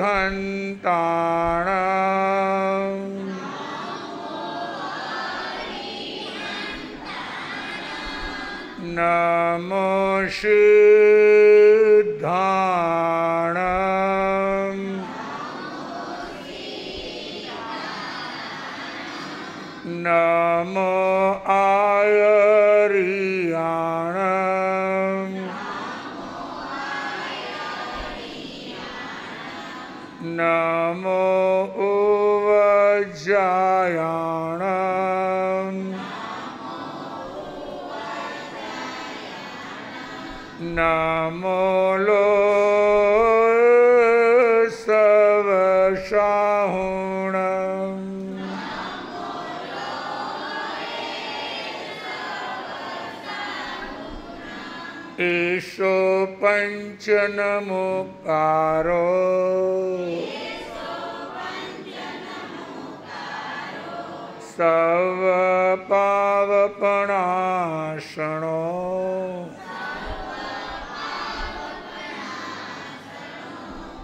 હરિહંતાણં નમો સિદ્ધાણં નમો આયરિયાણં નમો ઉવજ્જાયાણં નમો લોસવશાહુણં એષો પંચનમુકારો serve પાવપણાસણો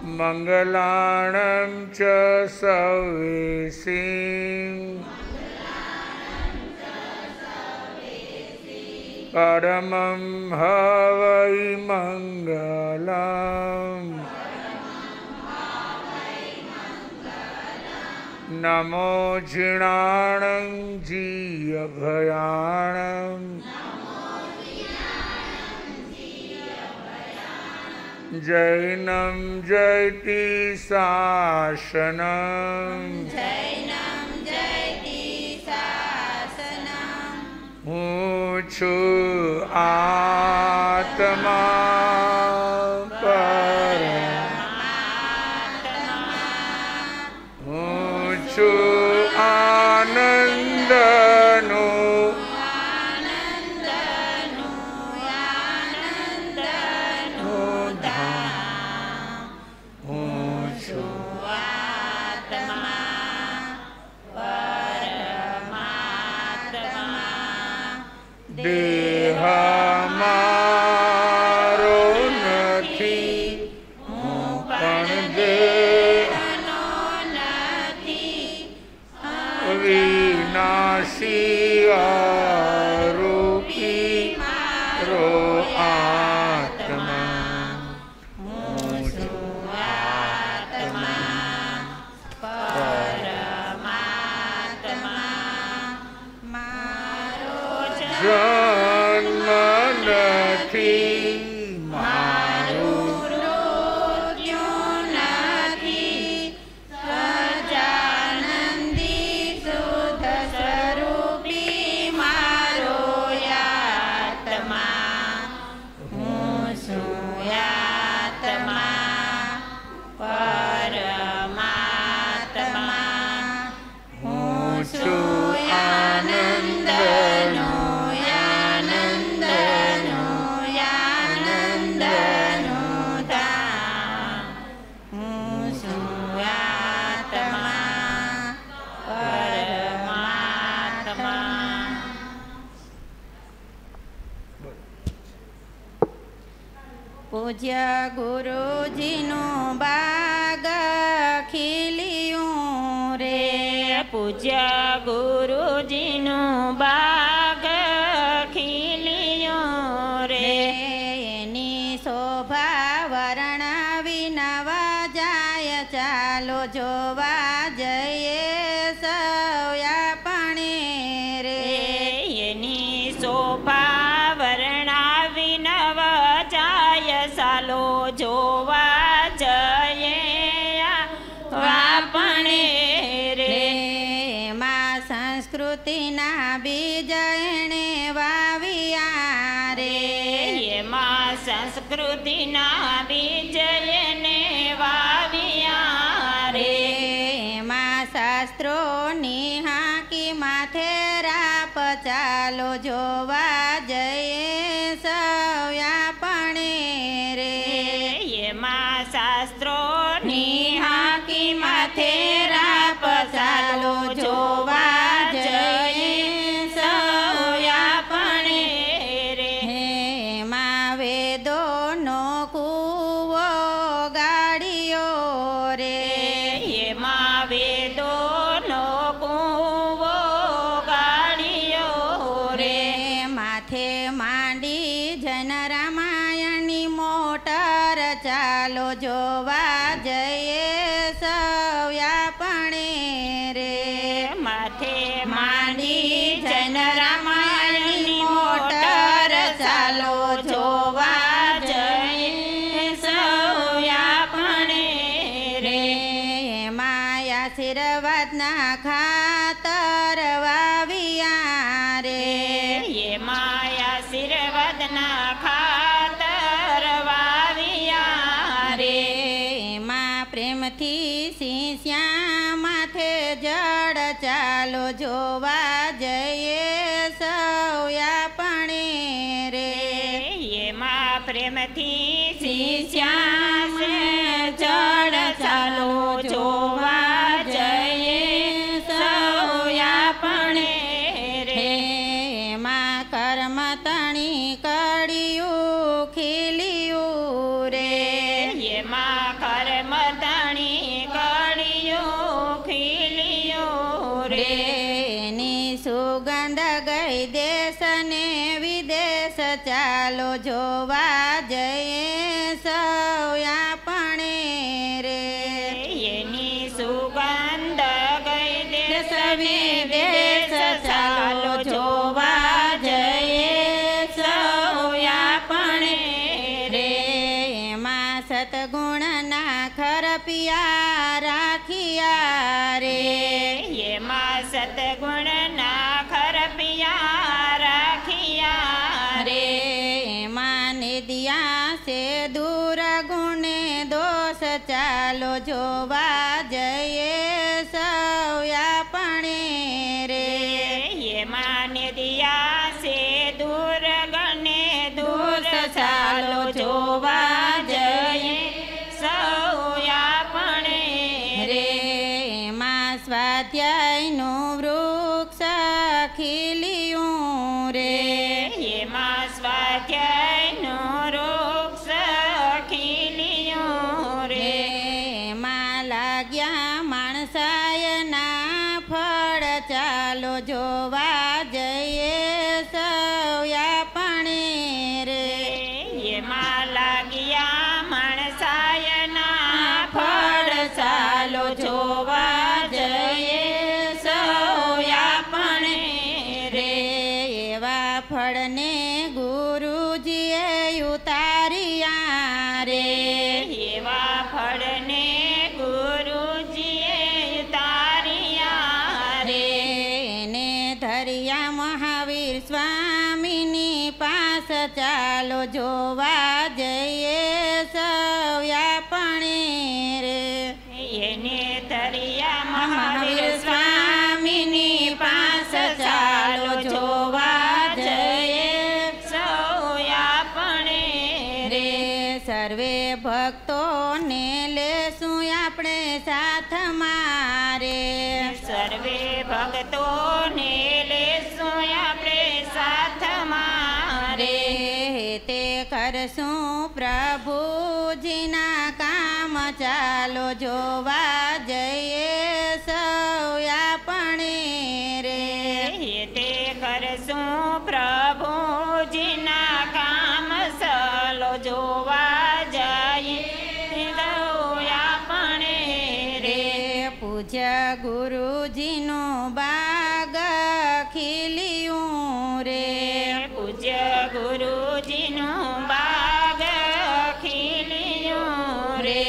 મંગલાણં ચ સવેસિં પરમં હવૈ મંગલં નમો જીણાણં જીયભયાણં જૈનં જયતિ શાસનં હું છું આત્મા હું છું આનંદનું દેહ મારો નથી હું પણ દેહનો નથી વિનાશી અરૂપી મારો આત્મા હું છું આત્મા જન્મ નથી મારું મૃત્યુ નથી સજાનંદી શુદ્ધ સ્વરૂપી મારો આત્મા હું છું આત્મા પરમાત્મા હું છું આનંદનો પૂજ્ય ગુરુજીનું બાગ ખીલ્યું રે પૂજ્ય ગુરુજીનું બાગ ખીલ્યું રે એની શોભા વર્ણવી નવા જાય ચાલો જોવા જઈએ સૌ આપણે રે એની શોભા વર્ણવી નવા જાય ચાલો જોવા જઈએ આપણે રે માં સંસ્કૃતિના બીજ એણે વાવ્યા રે એમાં સંસ્કૃતિના બીજ એને વાવ્યા રે એમાં શાસ્ત્રોની હાંકી માથે રાપ ચાલો જોવા જઈએ સૌ આપણે રે એમાં શાસ્ત્રોની હાંકી માથે રાપ ચાલો જોવા જઈએ સૌ આપણે રે એમાં વેદોનો કૂવો ગાડ્યો રે મોટર ચાલો જોવા જઈએ સૌયાપણે રે માથે માંડી જૈન રામાયણની મોટર ચાલો જોવા જઈએ સૌયાપણે રે માયા આશીર્વાદના ખાતર વાવ્યા રે એમાં આશીર્વાદના ખાતર વાવ્યા રે એમાં પ્રેમથી શિષ્યા માથે જળ ચાલો જોવા જઈએ સૌયાપણે રે એમાં પ્રેમથી શિષ્યા જળ ચાલો જોવા જઈએ સૌયાપણે રે એમાં કર્મ તણી કડિયું ખીલ્યું રે એમાં કર્મ તણી કડિયું ખીલ્યું રે એની સુગંધ ગઈ દેશ ને વિદેશ ચાલો જોવા જઈએ સૌયાપણે રે એની સુગંધ ગઈ દેશ વિદેશ ચાલો જોવા જઈએ સૌયાપણે રે એમાં સતગુણના ખરપિયા રાખ્યા રે એમાં સતગુણના ખરપિયા રાખ્યા રે એમાં નિદિયા સે દૂર ગુણે દોષ ચાલો જોવા જઈએ સૌયાપણે રે એમાં નિદિયા સે દૂર ગણે દૂર ચાલો જોવા જઈએ સૌયાપણે રે એમાં સ્વાધ્યાયનું વૃક્ષ ખીલ્યું રે એમાં સ્વાધ્યાયનું વૃક્ષ ખીલ્યું રે એમાં લાગ્યા માણસાયના ફળ ચાલો જોવા જઈએ સૌયાપણે રે એમાં લાગ્યા માણસાયના ફળ ચાલો જોવા જઈએ સૌયાપણે રે એવા ફળને ગુરુજીએ ઉતાર્યા રે એવા ફળને ગુરુજીએ તાર્યા રે એને ધર્યા મહાવીર સ્વામીની પાસ ચાલો જોવા જઈએ સૌયાપણે રે એને તરિયા મહાવીર સ્વામીની પાસ ચાલો જોવા જઈએ સૌયાપણે રે સર્વે ભક્તોને લેશું આપણે સાથમાં રે સર્વે ભક્તોને લેશું આપણે સાથમાં રે તે કરશું પ્રભુજીના કામ ચાલો જોવા જઈએ સૌયાપણે રે તે કરશું પ્રભુજીના કામ સલો જોવા જઈએ સૌયાપણે રે પૂજ્ય ગુરુજીનું બાગ ખીલ્યું રે પૂજ્ય ગુરુજીનું બાગ ખીલ્યું રે રે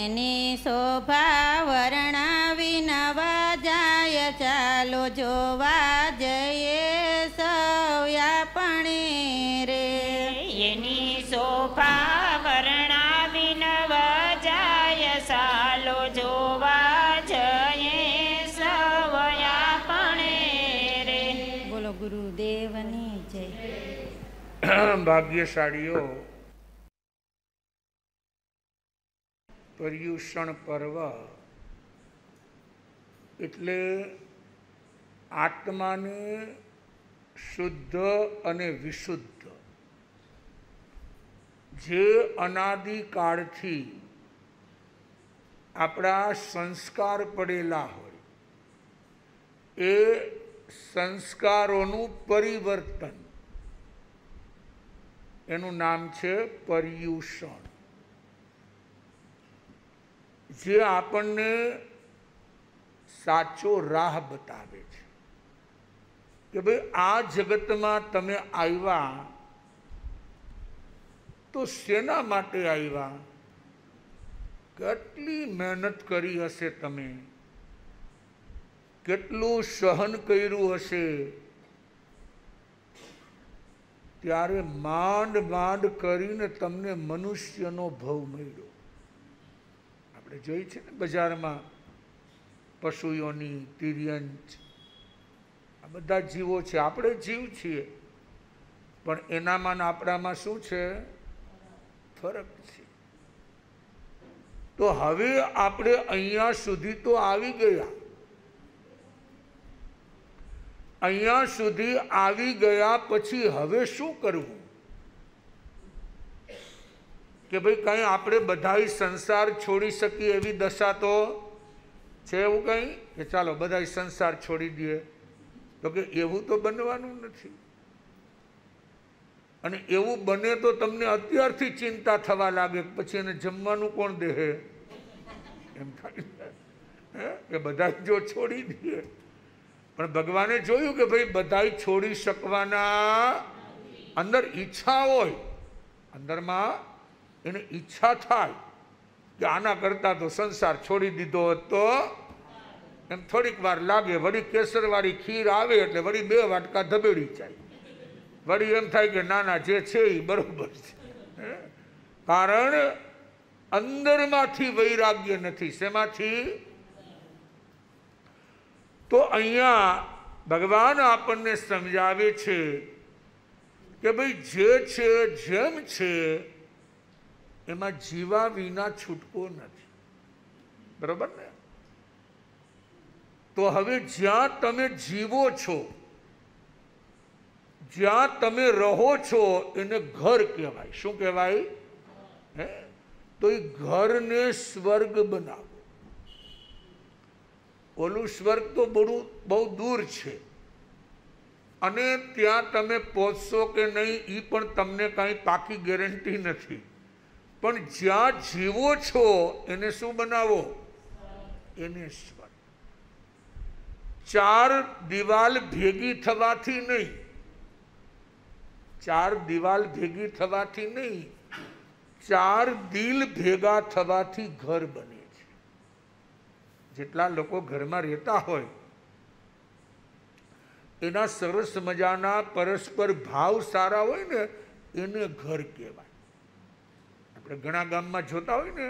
એની શોભા વર્ણવી નવા જાય ચાલો જોવા જઈએ સૌયાપણે રે એની શોભા વર્ણાવી નવ જાય સાલો જોવા જઈએ સૌયાપણે રે બોલો ગુરુદેવની જય. ભાગ્યશાળીઓ, પર્યુષણ પર્વ એટલે આત્માને શુદ્ધ અને વિશુદ્ધ, જે અનાદિકાળથી આપણા સંસ્કાર પડેલા હોય એ સંસ્કારોનું પરિવર્તન, એનું નામ છે પર્યુષણ. જે આપણને સાચો રાહ બતાવે છે કે ભાઈ આ જગતમાં તમે આવ્યા તો શેના માટે આવ્યા, કેટલી મહેનત કરી હશે, તમે કેટલું સહન કર્યું હશે, ત્યારે માંડ માંડ કરીને તમને મનુષ્યનો ભવ મળ્યો. આપણે જોઈ છે ને બજારમાં પશુઓની, તિર્યંચ, આ બધા જીવો છે. આપણે જીવ છીએ, પણ એનામાં ને આપણામાં શું છે? ફરક છે. તો હવે આપણે અહીંયા સુધી તો આવી ગયા. અહીંયા સુધી આવી ગયા પછી હવે શું કરવું? કે ભાઈ કંઈ આપણે બધા સંસાર છોડી શકીએ એવી દશા તો છે એવું કંઈ કે ચાલો બધા સંસાર છોડી દઈએ? તો કે એવું તો બનવાનું નથી. અને એવું બને તો તમને અત્યારથી ચિંતા થવા લાગે પછી એને જમવાનું કોણ દે? એમ થાય કે બધા જો છોડી દઈએ. પણ ભગવાને જોયું કે ભાઈ બધા છોડી શકવાના અંદર ઈચ્છા હોય, અંદરમાં એને ઈચ્છા થાય કે આના કરતા તો સંસાર છોડી દીધો હોત તો એમ થોડીક વાર લાગે. વળી કેસરવાળી ખીર આવે એટલે વળી 2 વાટકા ધબેડી જાય. વળી એમ થાય કે ના ના જે છે એ બરોબર છે. કારણ અંદરમાંથી વૈરાગ્ય નથી. શેમાંથી? તો અહીંયા ભગવાન આપણને સમજાવે છે કે ભાઈ જે છે જેમ છે એમાં જીવા વિના છૂટકો નથી. બરોબર ને? તો હવે જ્યાં તમે જીવો છો, જ્યાં તમે રહો છો એને ઘર કહેવાય. શું કહેવાય? તો એ ઘરને સ્વર્ગ બનાવો. ઓલું સ્વર્ગ તો બહુ દૂર છે અને ત્યાં તમે પહોંચશો કે નહીં એ પણ તમને કાંઈ પાકી ગેરંટી નથી. પણ જ્યાં જીવો છો એને શું બનાવો? એને સ્વર્ગ. 4 દિવાલ ભેગી થવાથી નહીં, 4 દિવાલ ભેગી થવાથી નહીં, 4 દિલ ભેગા થવાથી ઘર બને. જેટલા લોકો ઘરમાં રહેતા હોય એના સરસ મજાના પરસ્પર ભાવ સારા હોય ને એને ઘર કહેવાય. આપણે ઘણા ગામમાં જોતા હોય ને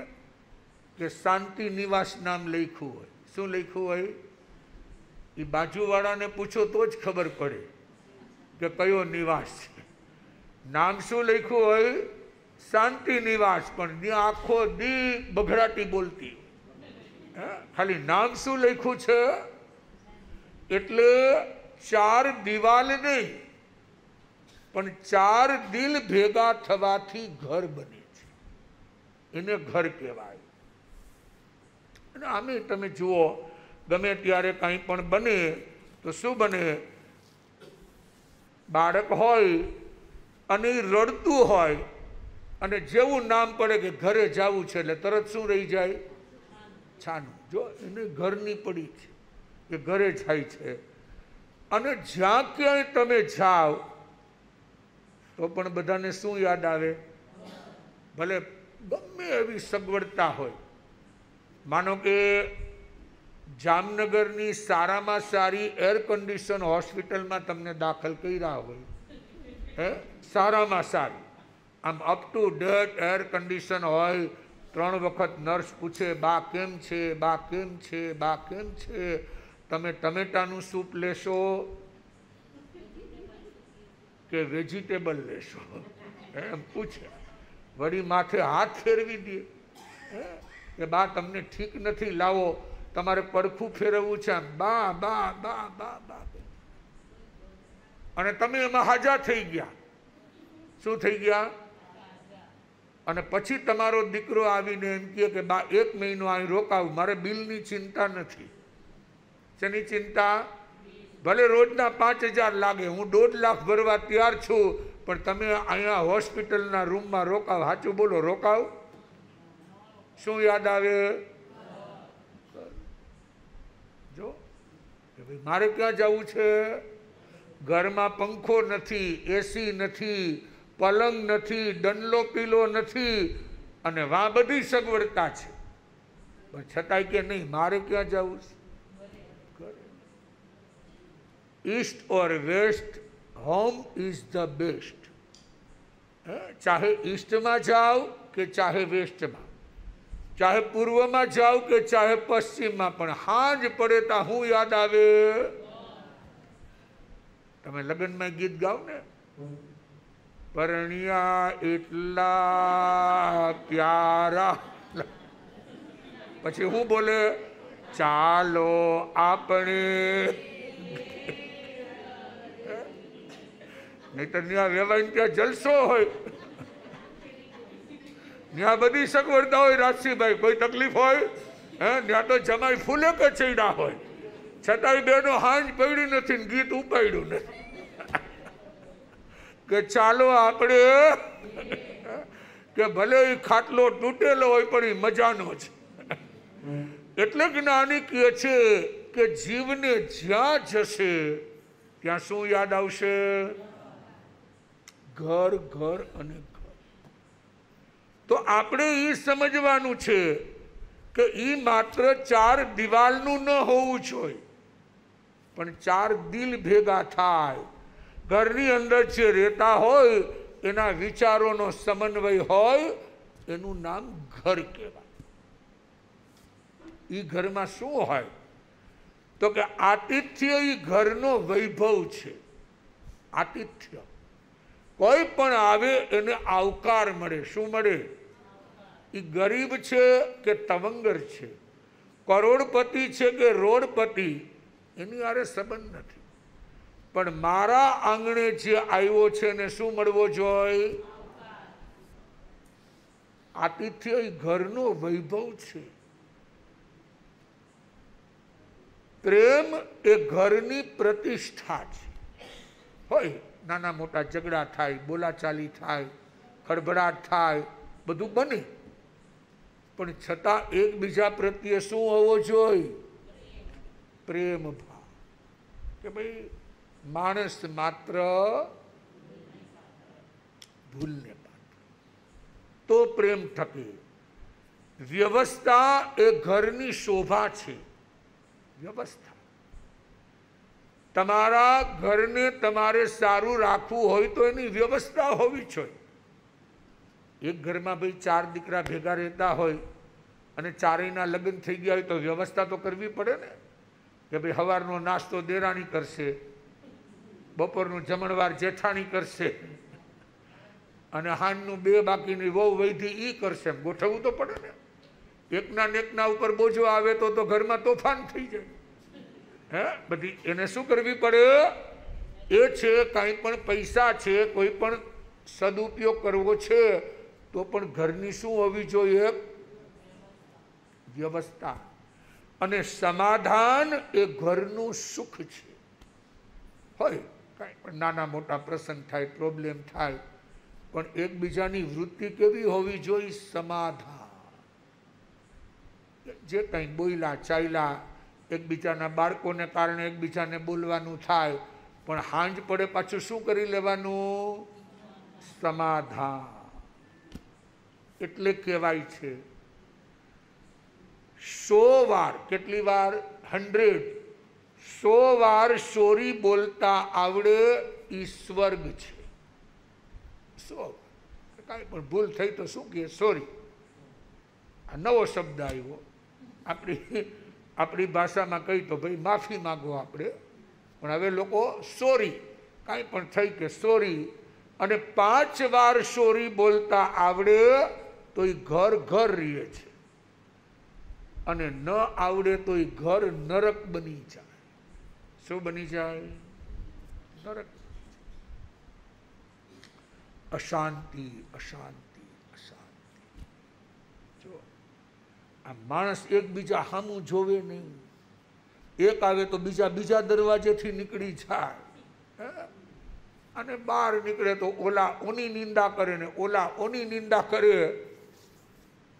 કે શાંતિ નિવાસ નામ લખ્યું હોય. શું લખ્યું હોય? એ બાજુવાળાને પૂછો તો જ ખબર પડે કે કયો નિવાસ છે. નામ શું લખ્યું હોય? શાંતિ નિવાસ. પણ આખો દી બઘડાટી બોલતી. ખાલી નામ શું લખ્યું છે? એટલે 4 દિવાલ નહીં પણ 4 દિલ ભેગા થવાથી ઘર બને છે. એને ઘર કહેવાય. અને આમે તમે જુઓ ગમે ત્યારે કંઈ પણ બને તો શું બને? બાળક હોય અને એ રડતું હોય અને જેવું નામ પડે કે ઘરે જવું છે એટલે તરત શું રહી જાય? છાનું. જો એને ઘરની પડી છે કે ઘરે જાય છે. અને જ્યાં ક્યાંય તમે જાઓ તો પણ બધાને શું યાદ આવે? ભલે ગમે એવી સગવડતા હોય. માનો કે જામનગરની સારામાં સારી એર કન્ડિશન હોસ્પિટલમાં તમને દાખલ કર્યા હોય, સારામાં સારી, આમ up to date air condition હોય. 3 વખત નર્સ પૂછે બા કેમ છે, બા કેમ છે, બા કેમ છે? તમે ટમેટાનું સૂપ લેશો કે વેજીટેબલ લેશો? એમ પૂછે. વળી માથે હાથ ફેરવી દે કે બા તમને ઠીક નથી, લાવો તમારે પડખું ફેરવવું છે. બા બા બા બા બા. અને તમે એમાં હાજા થઈ ગયા. શું થઈ ગયા? અને પછી તમારો દીકરો આવીને એમ કહે કે બા 1 મહિનો અહીં રોકાવ, મારે બિલની ચિંતા નથી. શેની ચિંતા? ભલે રોજના 5000 લાગે, હું 1.5 લાખ ભરવા તૈયાર છું, પણ તમે અહીંયા હોસ્પિટલના રૂમમાં રોકાવ. સાચું બોલો, રોકાવ. શું યાદ આવે? જો કે ભાઈ મારે ક્યાં જવું છે, ઘરમાં પંખો નથી, એસી નથી, પલંગ નથી, ડંડલો પીલો નથી, અને વા બધી સગવડતા છે, પણ છતાંય કે નહીં મારે ક્યાં જવું છે, east or west home is the best. ચાહે ઈસ્ટમાં જાઓ કે ચાહે વેસ્ટમાં, ચાહે પૂર્વમાં જાઓ કે ચાહે પશ્ચિમમાં, પણ હાંજ પડે ત્યાં હું યાદ આવે. તમે લગ્નમાં ગીત ગાઓ ને, પરણ્યા એટલા પ્યારા, પછી હું બોલે ચાલો આપણે, નહીતર ત્યાં વેવાઈને ત્યાં જલસો હોય, ત્યાં બધી સગવડતા હોય. રાજસીભાઈ કોઈ તકલીફ હોય, ત્યાં તો જમાઈ ફૂલે કે ચડ્યા હોય, છતાંય બેનો હાંજ પડી નથી ને ગીત ઉપાડ્યું નથી કે ચાલો આપણે, કે ભલે એ ખાટલો તૂટેલો હોય પણ એ મજાનો છે. એટલે જ્ઞાની કહે છે કે જીવને જ્યાં જશે ત્યાં શું યાદ આવશે, ઘર ઘર અને ઘર. તો આપણે એ સમજવાનું છે કે એ માત્ર 4 દિવાલનું ન હોવું જોઈએ, પણ 4 દિલ ભેગા થાય. ઘરની અંદર જે રહેતા હોય એના વિચારોનો સમન્વય હોય, એનું નામ ઘર કહેવાય. એ ઘરમાં શું હોય તો કે આતિથ્ય એ ઘરનો વૈભવ છે. આતિથ્ય કોઈ પણ આવે એને આવકાર મળે. શું મળે? એ ગરીબ છે કે તવંગર છે, કરોડપતિ છે કે રોડપતિ, એની હારે સંબંધ નથી, પણ મારા આંગણે જે આવ્યો છે એને શું મળવો જોઈએ? આતિથ્ય એ ઘરનો વૈભવ છે. પ્રેમ એ ઘરની પ્રતિષ્ઠા છે. હોય નાના મોટા ઝઘડા થાય, બોલાચાલી થાય, ખડભડાટ થાય, બધું બને, પણ છતાં એકબીજા પ્રત્યે શું હોવો જોઈએ? પ્રેમ ભાવ. કે ભાઈ માણસ માત્ર ભૂલને પાત્ર, તો પ્રેમ થકે. વ્યવસ્થા એ ઘરની શોભા છે. વ્યવસ્થા, તમારા ઘરને તમારે સારું રાખવું હોય તો એની વ્યવસ્થા હોવી જોઈએ. એક ઘરમાં ભાઈ 4 દીકરા ભેગા રહેતા હોય અને ચારેયના લગ્ન થઈ ગયા હોય તો વ્યવસ્થા તો કરવી પડે ને. કે ભાઈ સવારનો નાસ્તો દેરાણી કરશે, બપોરનું જમણવાર જેઠાણી કરશે, અને હાંજનું 2 બાકીની વહુ વૈધી ઈ કરશે. ગોઠવવું તો પડે ને. એકના ને એકના ઉપર બોજો આવે તો ઘરમાં તોફાન થઈ જાય. બધી એને શું કરવી પડે? એ છે કાંઈ પણ પૈસા છે, કોઈ પણ સદુપયોગ કરવો છે તો પણ ઘરની શું હોવી જોઈએ? વ્યવસ્થા. અને સમાધાન એ ઘરનું સુખ છે. હોય કાંઈ પણ નાના મોટા પ્રસંગ થાય, પ્રોબ્લેમ થાય, પણ એકબીજાની વૃત્તિ કેવી હોવી જોઈએ? સમાધાન. જે કંઈ બોલ્યા ચાલ્યા, એકબીજાના બાળકોને કારણે એકબીજાને બોલવાનું થાય, પણ હાંજ પડે પાછું શું કરી લેવાનું? સમાધાન. એટલે કહેવાય છે 100 વાર, કેટલી વાર? 100 વાર સોરી બોલતા આવડે ઈ સ્વર્ગ છે. 100 કાંઈ પણ ભૂલ થઈ તો શું કહે? સોરી. આ નવો શબ્દ આવ્યો આપણી ભાષામાં. કહી તો ભાઈ માફી માગો આપણે, પણ હવે લોકો સોરી, કાંઈ પણ થઈ કે સોરી. અને 5 વાર સોરી બોલતા આવડે તો એ ઘર ઘર રહે છે, અને ન આવડે તો એ ઘર નરક બની જાય. શું બની જાય? નરક. અશાંતિ, અશાંતિ, અશાંતિ. જો આ માણસ એકબીજા સામું જોવે નહીં. એક આવે તો બીજા દરવાજેથી નીકળી જાય, અને બહાર નીકળે તો ઓલા ઓની નિંદા કરે ને ઓલા ઓની નિંદા કરે.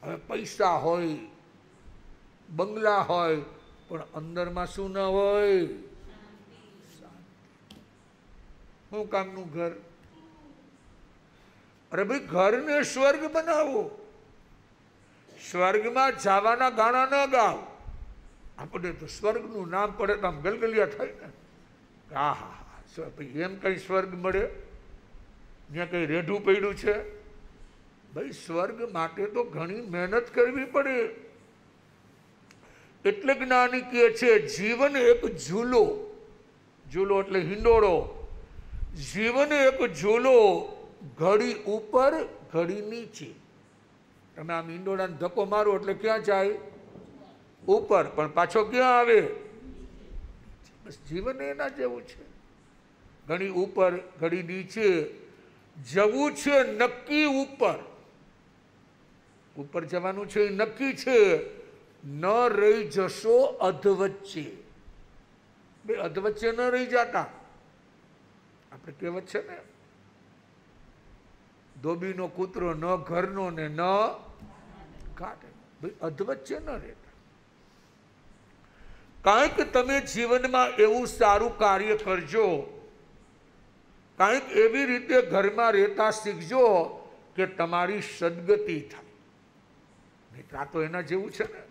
હવે પૈસા હોય, બંગલા હોય, પણ અંદરમાં શું ન હોય? શું કામનું ઘર? અરે ભાઈ, ઘરને સ્વર્ગ બનાવો. સ્વર્ગમાં જવાના ગાણા ન ગાઓ. આપણે તો સ્વર્ગનું નામ પડે તો આમ ગલગલિયા થાય ને. હા હા હા, ભાઈ એમ કઈ સ્વર્ગ મળે? ત્યાં કઈ રેઢું પડ્યું છે? ભાઈ સ્વર્ગ માટે તો ઘણી મહેનત કરવી પડે. એટલે જ્ઞાની કહે છે જીવન એક ઝૂલો. ઝૂલો એટલે હિંડોળો. જીવન એક ઝૂલો, ઘડી ઉપર ઘડી નીચે. તમે આમ હિંડોળાને ધક્કો મારો એટલે ક્યાં જાય? ઉપર. પણ પાછો ક્યાં આવે? બસ જીવન એના જેવું છે. ઘડી ઉપર ઘડી નીચે. જવું છે નક્કી ઉપર. ઉપર જવાનું છે એ નક્કી છે. ન રહી જશો અધવચ્ચે. બે અધવચ્ચે ન રહી જતા. આપણે કહેવત છે ને, ધોબીનો કૂતરો ન ઘરનો ને ન કાઢે. ભાઈ અધવચ્ચે ન રહેતા. કાંઈક તમે જીવનમાં એવું સારું કાર્ય કરજો, કાંઈક એવી રીતે ઘરમાં રહેતા શીખજો કે તમારી સદગતિ થાય. મિત્ર, આ તો એના જેવું છે ને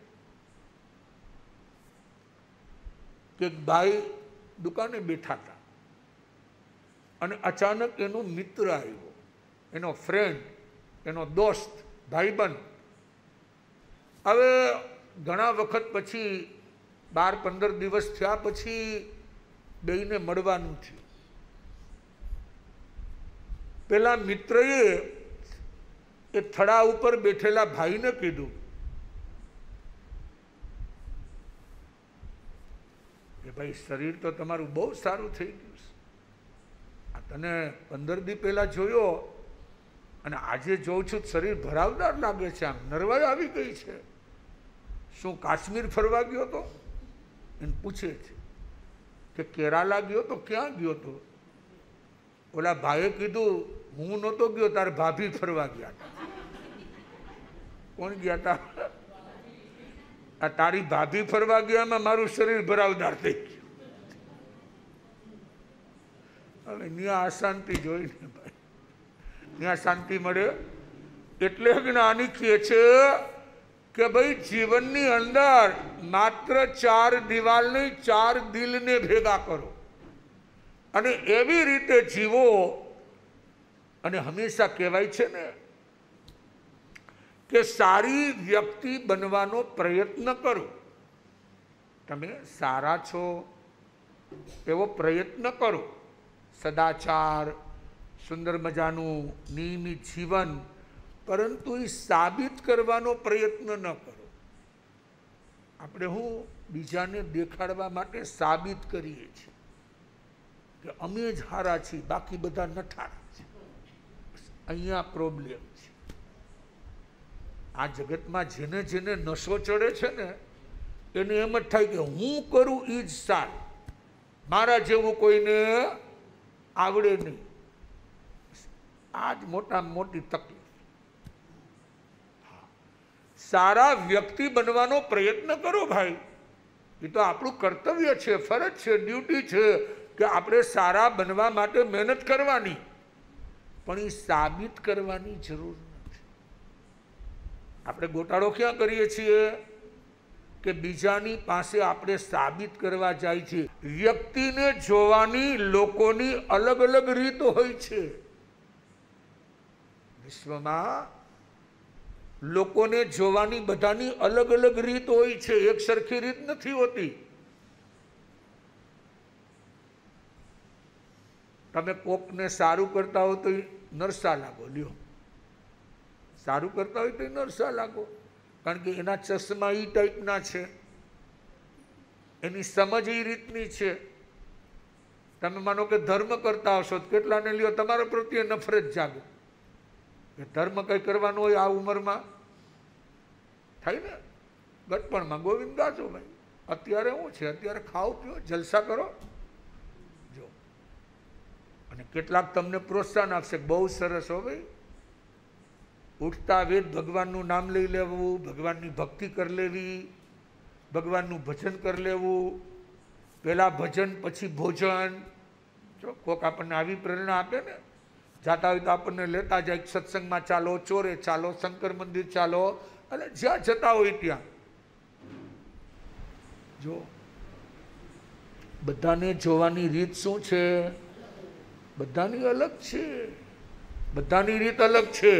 કે ભાઈ દુકાને બેઠા હતા અને અચાનક એનો મિત્ર આવ્યો, એનો ફ્રેન્ડ, એનો દોસ્ત, ભાઈબંધ. હવે ઘણા વખત પછી 12-15 દિવસ થયા પછી બેયને મળવાનું થયું. પેલા મિત્રએ એ થડા ઉપર બેઠેલા ભાઈને કીધું કે ભાઈ શરીર તો તમારું બહુ સારું થઈ ગયું છે. આ તને 15 દી પહેલા જોયો અને આજે જોઉં છું શરીર ભરાવદાર લાગે છે, આમ નરવાઈ આવી ગઈ છે. શું કાશ્મીર ફરવા ગયો તો? એને પૂછે છે કે કેરાલા ગયો તો? ક્યાં ગયો તો? ઓલા ભાઈએ કીધું હું નહોતો ગયો, તારે ભાભી ફરવા ગયા હતા. કોણ ગયા હતા? આ તારી ભાભી ફરવા ગયામાં મારું શરીર ભરાવદાર થઈ ગયું. હવે ત્યાં અશાંતિ જોઈને ભાઈ, ત્યાં શાંતિ મળે. એટલે જ્ઞાની કહે છે કે ભાઈ જીવનની અંદર માત્ર 4 દિવાલ નહીં, 4 દિલને ભેગા કરો અને એવી રીતે જીવો. અને હંમેશા કહેવાય છે ને કે સારી વ્યક્તિ બનવાનો પ્રયત્ન કરો. તમે સારા છો એવો પ્રયત્ન કરો. સદાચાર, સુંદર મજાનું નિયમિત જીવન, પરંતુ એ સાબિત કરવાનો પ્રયત્ન ન કરો. આપણે હું બીજાને દેખાડવા માટે સાબિત કરીએ છીએ કે અમે જ હારા છીએ, બાકી બધા નઠારા છે. અહીંયા પ્રોબ્લેમ છે. આ જગતમાં જેને જેને નશો ચડે છે ને એને એમ જ થાય કે હું કરું એ જ સારું, મારા જેવું કોઈને આવડે નહીં. આ જ મોટામાં મોટી તકલીફ. સારા વ્યક્તિ બનવાનો પ્રયત્ન કરો ભાઈ. એ તો આપણું કર્તવ્ય છે, ફરજ છે, ડ્યુટી છે કે આપણે સારા બનવા માટે મહેનત કરવાની. પણ એ સાબિત કરવાની જરૂર નથી. આપણે ગોટાળો ક્યાં કરીએ છીએ કે બીજાની પાસે આપણે સાબિત કરવા જાય છે. વ્યક્તિને જોવાની લોકોની અલગ અલગ રીત હોય છે. વિશ્વમાં લોકોને જોવાની બધાની અલગ અલગ રીત હોય છે, એક સરખી રીત નથી હોતી. તમે કોકને સારું કરતા હો તો નરસા લાગો. લ્યો, સારું કરતા હોય તો નરસા લાગો, કારણ કે એના ચશ્મા એ ટાઈપના છે, એની સમજ એ રીતની છે. તમે માનો કે ધર્મ કરતા હશો તો કેટલાને લ્યો તમારા પ્રત્યે નફરત જાગે કે ધર્મ કંઈ કરવાનું હોય આ ઉંમરમાં થાય ને. ગટપણમાં ગોવિંદ ગાજો ભાઈ. અત્યારે શું છે? અત્યારે ખાઓ પીઓ, જલસા કરો. જો, અને કેટલાક તમને પ્રોત્સાહન આપશે, બહુ સરસ હો ભાઈ, ઉઠતા વેદ ભગવાનનું નામ લઈ લેવું, ભગવાનની ભક્તિ કરી લેવી, ભગવાનનું ભજન કરી લેવું, પહેલાં ભજન પછી ભોજન. જો કોક આપણને આવી પ્રેરણા આપે ને, જાતા હોય તો આપણને લેતા જાય, સત્સંગમાં ચાલો, ચોરે ચાલો, શંકર મંદિર ચાલો, અને જ્યાં જતા હોય ત્યાં. જો બધાને જોવાની રીત શું છે? બધાની અલગ છે, બધાની રીત અલગ છે.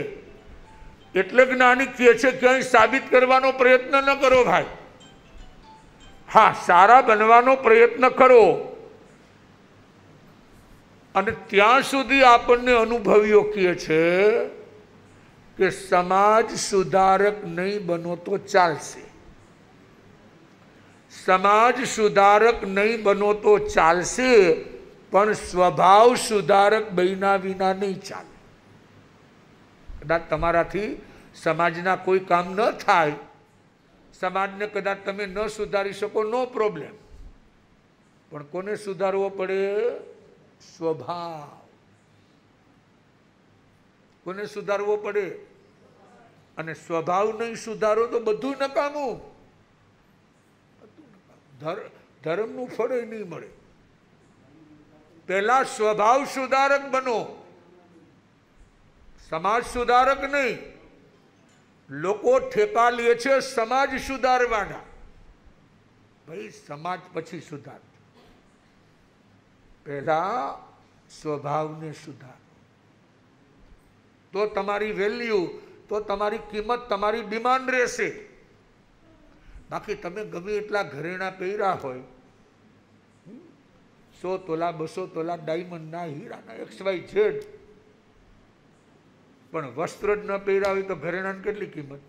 એટલે જ્ઞાની કહે છે ક્યાંય સાબિત કરવાનો પ્રયત્ન ન કરો ભાઈ. હા, સારા બનવાનો પ્રયત્ન કરો, અને ત્યાં સુધી આપણને અનુભવીઓ કહે છે કે સમાજ સુધારક નહીં બનો તો ચાલશે. સમાજ સુધારક નહીં બનો તો ચાલશે, પણ સ્વભાવ સુધારક બન્યા વિના નહીં ચાલે. કદાચ તમારાથી સમાજના કોઈ કામ ન થાય, સમાજને કદાચ તમે ન સુધારી શકો, નો પ્રોબ્લેમ, પણ કોને સુધારવો પડે? સ્વભાવ. કોને સુધારવો પડે? અને સ્વભાવ નહીં સુધારો તો બધું નકામું. ધર્મનું ફળ નહીં મળે. પહેલા સ્વભાવ સુધારક બનો, સમાજ સુધારક નહીં. લોકો ઠેકા લે છે સમાજ સુધારવાના. ભાઈ, સમાજ પછી સુધાર, પહેલા સ્વભાવને સુધારો, તો તમારી વેલ્યુ, તો તમારી કિંમત, તમારી ડિમાન્ડ રહેશે. બાકી તમે ગમે એટલા ઘરેણા પહેર્યા હોય, 100 તોલા 200 તોલા ડાયમંડના, હીરાના, XYZ, પણ વસ્ત્ર જ ન પહેર્યા હોય તો ઘરેણાની કેટલી કિંમત?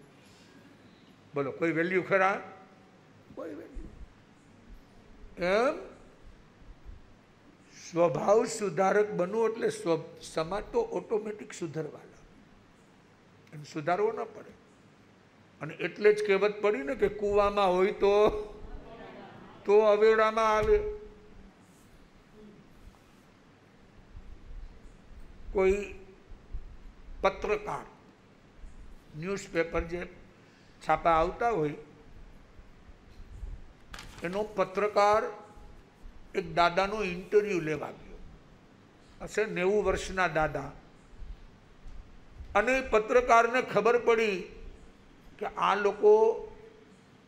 બોલો, કોઈ વેલ્યુ ખરા? કોઈ વેલ્યુ. એમ સ્વભાવ સુધારક બનવું એટલે સમાજ તો ઓટોમેટિક સુધરવા લાગે, એને સુધારવો ન પડે. અને એટલે જ કહેવત પડી ને કે કૂવામાં હોય તો અવેડામાં આવે. કોઈ પત્રકાર, ન્યૂઝપેપર જે છાપા આવતા હોય, એનો પત્રકાર એક દાદાનો ઇન્ટરવ્યુ લેવા ગયો હશે, 90 વર્ષના દાદા. અને પત્રકારને ખબર પડી કે આ લોકો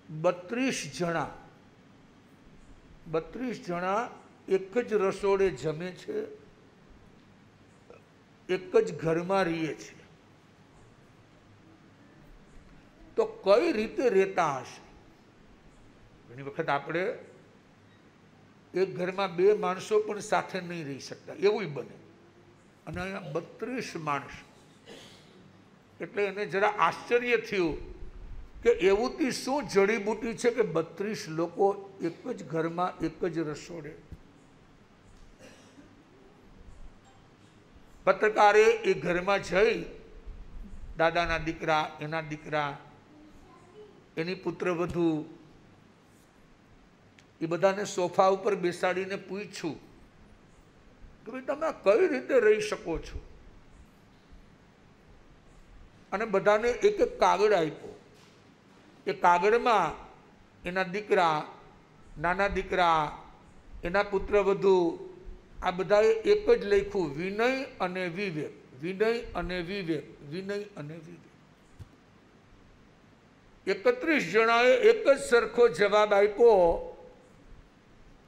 32 જણા એક જ રસોડે જમે છે, એક જ ઘરમાં રહીએ છે. તો કઈ રીતે રહેતા હશે? ઘણી વખત આપણે એક ઘરમાં 2 માણસો પણ સાથે નહીં રહી શકતા, એવું બને. અને અહીંયા 32 માણસ. એટલે એને જરા આશ્ચર્ય થયું કે એવુંથી શું જડીબુટી છે કે 32 લોકો એક જ ઘરમાં, એક જ રસોડે. પત્રકારે એ ઘરમાં જઈ દાદાના દીકરા, એના દીકરા, એની પુત્રવધુ, એ બધાને સોફા ઉપર બેસાડીને પૂછ્યું કે ભાઈ તમે કઈ રીતે રહી શકો છો? અને બધાને એક એક કાગળ આપ્યો. એ કાગળમાં એના દીકરા, નાના દીકરા, એના પુત્રવધુ, આ બધાએ એક જ લખ્યું, વિનય અને વિવેક, વિનય અને વિવેક, વિનય અને વિવેક. 31 જણાએ એક જ સરખો જવાબ આપ્યો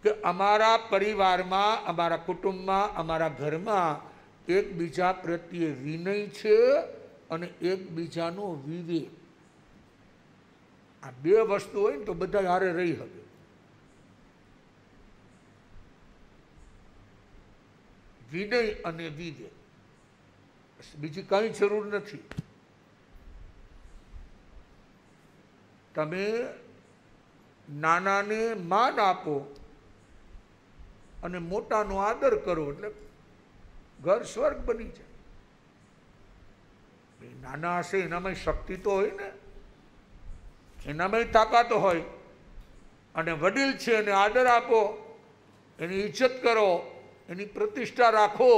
કે અમારા પરિવારમાં, અમારા કુટુંબમાં, અમારા ઘરમાં એકબીજા પ્રત્યે વિનય છે અને એકબીજાનો વિવેક. આ 2 વસ્તુ હોય ને તો બધા હારે રહી શકે. વિનય અને વિવેક, બીજી કઈ જરૂર નથી. તમે નાનાને માન આપો અને મોટાનો આદર કરો એટલે ઘર સ્વર્ગ બની જાય. નાના હશે એનામાં શક્તિ તો હોય ને, એનામાં તાકાત હોય. અને વડીલ છે એને આદર આપો, એની ઇજ્જત કરો, એની પ્રતિષ્ઠા રાખો,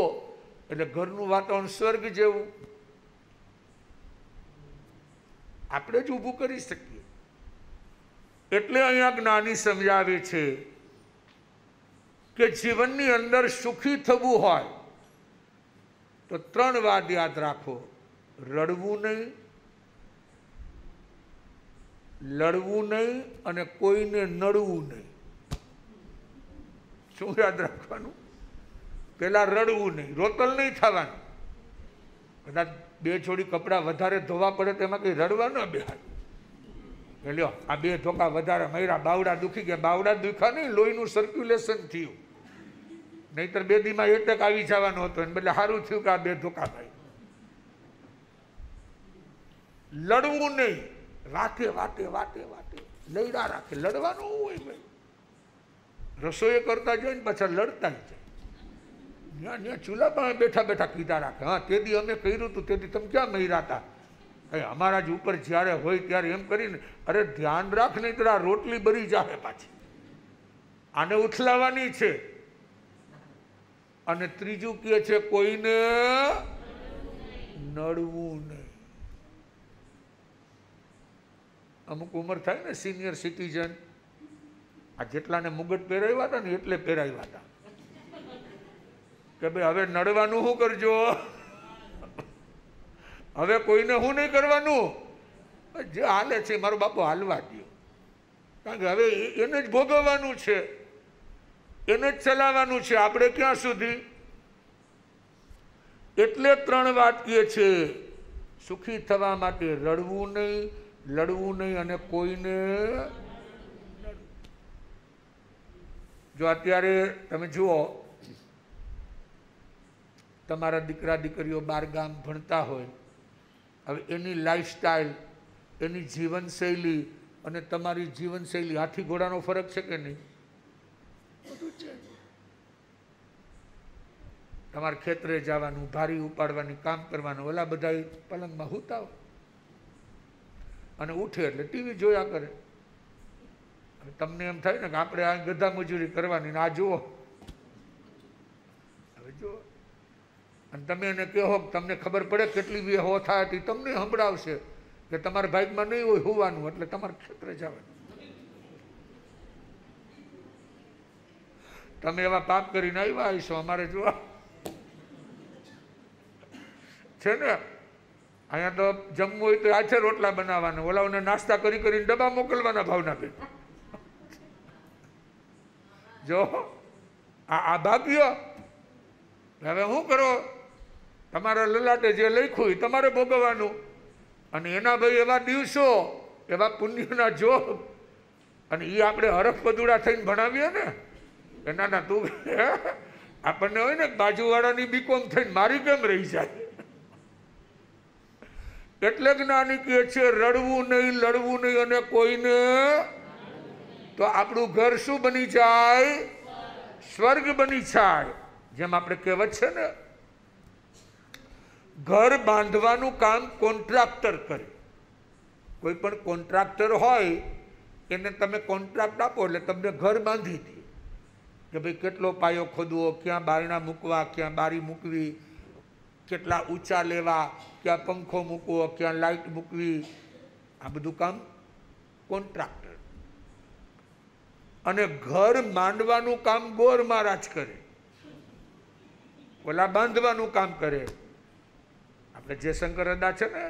એટલે ઘરનું વાતાવરણ સ્વર્ગ જેવું. આપણે જ ઊભું કરી શકીએ. એટલે અહીંયા જ્ઞાની સમજાવે છે કે જીવનની અંદર સુખી થવું હોય તો 3 વાત યાદ રાખો: રડવું નહીં, લડવું નહીં અને કોઈને નડવું નહીં. શું યાદ રાખવાનું? પેલા રડવું નહીં, રોતલ નહીં થવાનું. કદાચ 2 જોડી કપડાં વધારે ધોવા પડે તેમાં કંઈ રડવા ન બેહાય. લ્યો આ 2 ધોકા વધારે મર્યા, બાવડા દુખી ગયા. બાવડા દુખ્યા નહીં, લોહીનું સર્ક્યુલેશન થયું. નહીતર 2 દીમાં એટેક આવી જવાનો હતો, એને બદલે સારું થયું કે આ 2 ધોકા થાય. લડવું નહીં, વાતે વાતે વાતે વાતે લડ્યા રાખે. લડવાનું હોય ભાઈ, રસોઈ કરતા જોઈને પાછા લડતા જ જાય. ત્યાં ચૂલા પાસે બેઠા બેઠા કીધા રાખે, હા તેથી અમે કર્યું હતું, તેથી તમે ક્યાં મર્યા હતા? અમારા જ ઉપર જ્યારે હોય ત્યારે એમ કરીને, અરે ધ્યાન રાખ, નહીં તો આ રોટલી બરી જાહે પાછી. આને ઉથલાવવાની છે. અને ત્રીજું કહે છે કોઈને નડવું નહીં. અમુક ઉંમર થાય ને સિનિયર સિટીઝન, આ જેટલાને મુગટ પહેરાવ્યા હતા ને એટલે પહેરાવ્યા હતા કે ભાઈ હવે નડવાનું શું કરજો, હવે કોઈને શું નહીં કરવાનું, જે હાલે છે મારો બાપુ હાલવા દો. કારણ કે હવે એને જ ભોગવવાનું છે, એને જ ચલાવવાનું છે. આપણે ક્યાં સુધી? એટલે 3 વાત કહે છે: સુખી થવા માટે રડવું નહીં, લડવું નહીં અને કોઈને. જો અત્યારે તમે જુઓ, તમારા દીકરા દીકરીઓ 12 ગામ ભણતા હોય, હવે એની લાઈફસ્ટાઈલ, એની જીવનશૈલી અને તમારી જીવનશૈલી, હાથી ઘોડાનો ફરક છે કે નહીં? બધું છે. તમારે ખેતરે જવાનું, ભારી ઉપાડવાની, કામ કરવાનું, ઓલા બધા પલંગમાં સૂતા હોય અને ઉઠે એટલે ટીવી જોયા કરે. તમને એમ થાય ને કે આપણે આ ગધા મજૂરી કરવાની ને આ જુઓ. હવે જુઓ, અને તમે એને કહો, તમને ખબર પડે કેટલી વ્યહો થાય હતી, તમને સંભળાવશે કે તમારા ભાગમાં નહીં હોય હોવાનું, એટલે તમારે ખેતરે જવાનું. તમે એવા પાપ કરીને આવ્યા હશો. અમારે જોવા છે ને, અહીંયા તો જમવું હોય તો આછે રોટલા બનાવવાના, ઓલાઓને નાસ્તા કરી કરીને ડબ્બા મોકલવાના. ભાવનાબેન જો આ ભાગ્ય. હવે શું કરો? તમારા લલાટે જે લખ્યું એ તમારે ભોગવવાનું. અને એના ભાઈ એવા દિવસો, એવા પુણ્યના જોગ, અને એ આપણે હરખ પદુડા થઈને ભણાવીએ ને કે ના ના તું આપણને હોય ને બાજુવાળાની બીકોમ થઈને મારી કેમ રહી જાય? એટલે જ્ઞાની કહે છે રડવું નહીં, લડવું નહીં અને કોઈને. તો આપણું ઘર શું બની જાય? સ્વર્ગ બની જાય. જેમ આપણે કહેવત છે ને, ઘર બાંધવાનું કામ કોન્ટ્રાક્ટર કરે. કોઈ પણ કોન્ટ્રાક્ટર હોય એને તમે કોન્ટ્રાક્ટ આપો એટલે તમને ઘર બાંધી દે કે ભાઈ કેટલો પાયો ખોદવો, ક્યાં બારણા મૂકવા, ક્યાં બારી મૂકવી, કેટલા ઊંચા લેવા, ક્યાં પંખો મૂકવો, ક્યાં લાઇટ મૂકવી. આ બધું કામ કોન્ટ્રાક્ટર. અને ઘર માંડવાનું કામ ગોર મહારાજ કરે, ઓલા બાંધવાનું કામ કરે. આપણે જયશંકર અદા છે ને,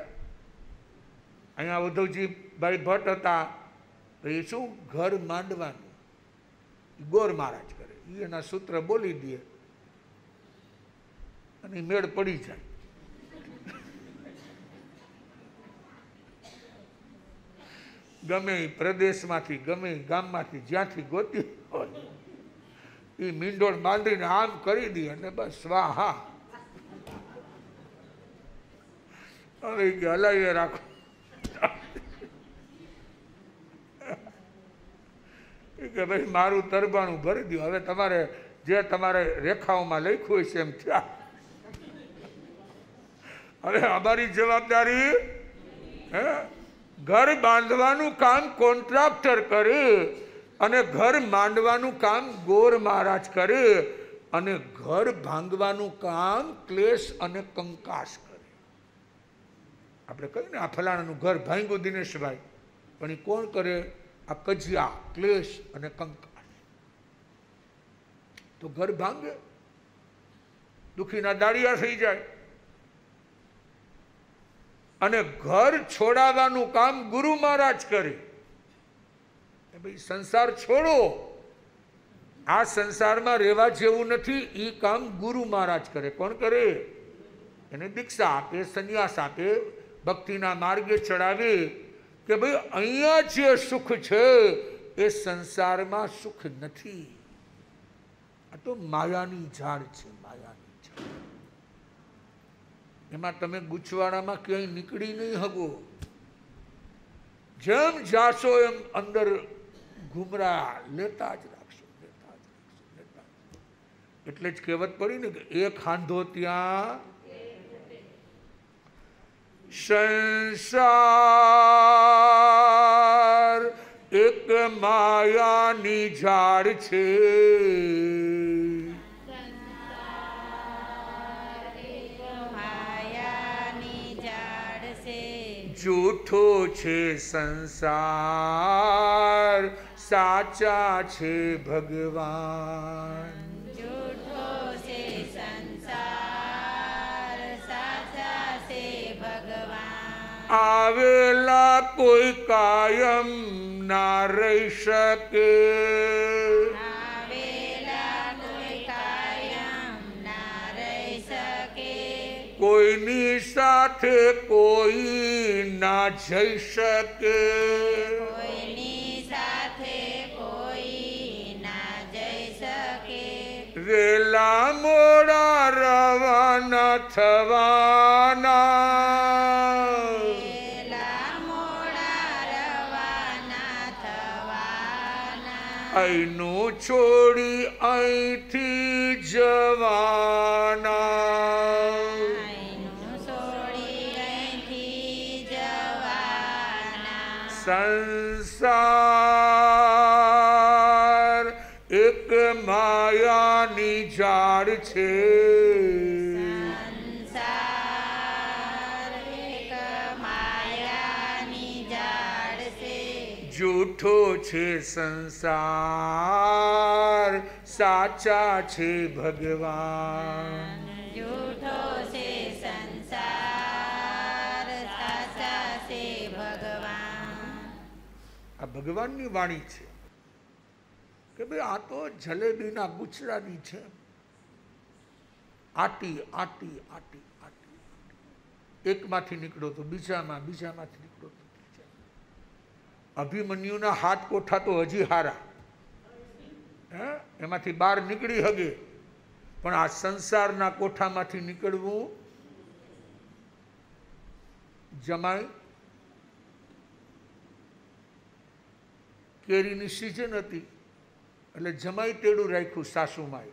અહીંયા ઉદ્ધવજીભાઈ ભટ્ટ હતા, તો એ શું ઘર માંડવાનું ગોર મહારાજ કરે. એ એના સૂત્ર બોલી દે અને મેળ પડી જાય. ગમે પ્રદેશમાંથી, ગમે ગામમાંથી, જ્યાંથી ગોતી હોય એ મીંડોળ બાંધીને આમ કરી દે અને બસ સ્વાહા. હવે કે હલાવીએ રાખો. કે ભાઈ મારું તરબાણું ભરી દો, હવે તમારે જે તમારે રેખાઓમાં લખ્યું હોય છે એમ થયા. હવે અમારી જવાબદારી ઘર બાંધવાનું કામ કોન્ટ્રાક્ટર કરે અને ઘર માંડવાનું કામ ગોર મહારાજ કરે અને ઘર ભાંગવાનું કામ ક્લેશ અને કંકાસ કરે. આપણે કહ્યું ને આ ફલાણાનું ઘર ભાંગ્યું દિનેશભાઈ, પણ એ કોણ કરે? આ કજિયા, ક્લેશ અને કંકાસ. તો ઘર ભાંગે, દુખીના દાળિયા થઈ જાય. અને ઘર છોડાવવાનું કામ ગુરુ મહારાજ કરે. ભાઈ સંસાર છોડો, આ સંસારમાં રહેવા જેવું નથી, એ કામ ગુરુ મહારાજ કરે. કોણ કરે? એને દીક્ષા આપે, સંન્યાસ આપે, ભક્તિના માર્ગે ચડાવે કે ભાઈ અહીંયા જે સુખ છે એ સંસારમાં સુખ નથી. આ તો માયાની ઝાડ છે, માયાની ઝાડ. એમાં તમે ગુચવાડામાં ક્યાંય નીકળી નહીં શકો. જેમ જાશો એમ અંદર ઘુમરા લેતા જ રાખશો, લેતા જ રાખશો, લેતા જ. એટલે જ કહેવત પડી ને કે એક હાંધો ત્યાં સંસાર એક માયાની ઝાડ છે. જૂઠો છે સંસાર, સાચા છે ભગવાન. જૂઠો છે સંસાર, સાચા છે ભગવાન. આવેલા કોઈ કાયમ ના રહી શકે, આવેલા કોઈ કાયમ ના રહી શકે. કોઈની સાથે કોઈ ના જઈ શકે, કોઈની સાથે કોઈ ના જઈ શકે. વેલા મોડા રવાના થવાના, વેલા મોડા રવાના થવાના. અહીંનું છોડી અહીંથી જવાના. સંસાર એક માયાની ઝાડ છે. સંસાર એક માયાની ઝાડ છે. જૂઠો છે સંસાર, સાચા છે ભગવાન. જૂઠો છે સંસાર, સાચા છે ભગવાન. આ ભગવાનની વાણી છે કે ભાઈ આ તો જલેબીના ગુચડાની છે. આટી આટી આટી આટી, એકમાંથી નીકળો તો બીજામાં, બીજામાંથી નીકળો તો ત્રીજામાં. અભિમન્યુના હાથ કોઠા તો હજી હારા, એમાંથી બહાર નીકળી હગે, પણ આ સંસારના કોઠામાંથી નીકળવું. જમાઈ કેરીની સિઝન હતી એટલે જમાઈ તેડું રાખ્યું સાસુમાએ.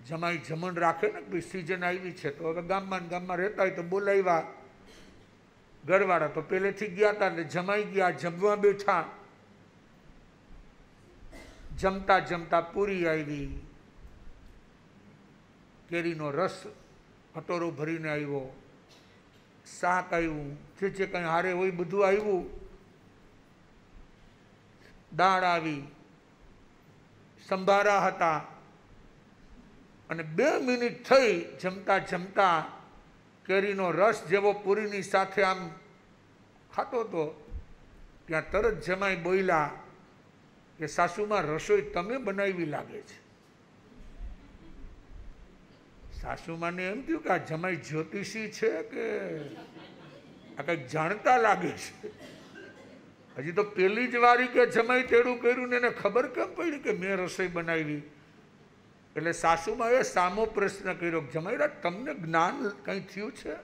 જમાઈ જમણ રાખે ને ભાઈ સિઝન આવી છે તો હવે ગામમાં રહેતા હોય તો બોલાવ્યા. ઘરવાળા તો પહેલેથી ગયા હતા એટલે જમાઈ ગયા, જમવા બેઠા. જમતા જમતા પૂરી આવી, કેરીનો રસ કટોરો ભરીને આવ્યો, શાક આવ્યું, જે જે કંઈ હારે હોય બધું આવ્યું. દાળ આવી, સંભારા હતા. અને 2 મિનિટ થઈ જમતા જમતા કેરીનો રસ જેવો પૂરીની સાથે આમ ખાતો હતો ત્યાં તરત જમાઈ બોલ્યા કે સાસુમાં રસોઈ તમે બનાવી લાગે છે. સાસુમાને એમ થયું કે આ જમાઈ જ્યોતિષી છે કે આ કંઈક જાણતા લાગે છે. હજી તો પહેલી જ વારી કે જમાઈ તેડું કર્યું ને એને ખબર કેમ પડી કે મેં રસોઈ બનાવી. એટલે સાસુમાએ સામો પ્રશ્ન કર્યો, જમાઈરા તમને જ્ઞાન કંઈ થયું છે?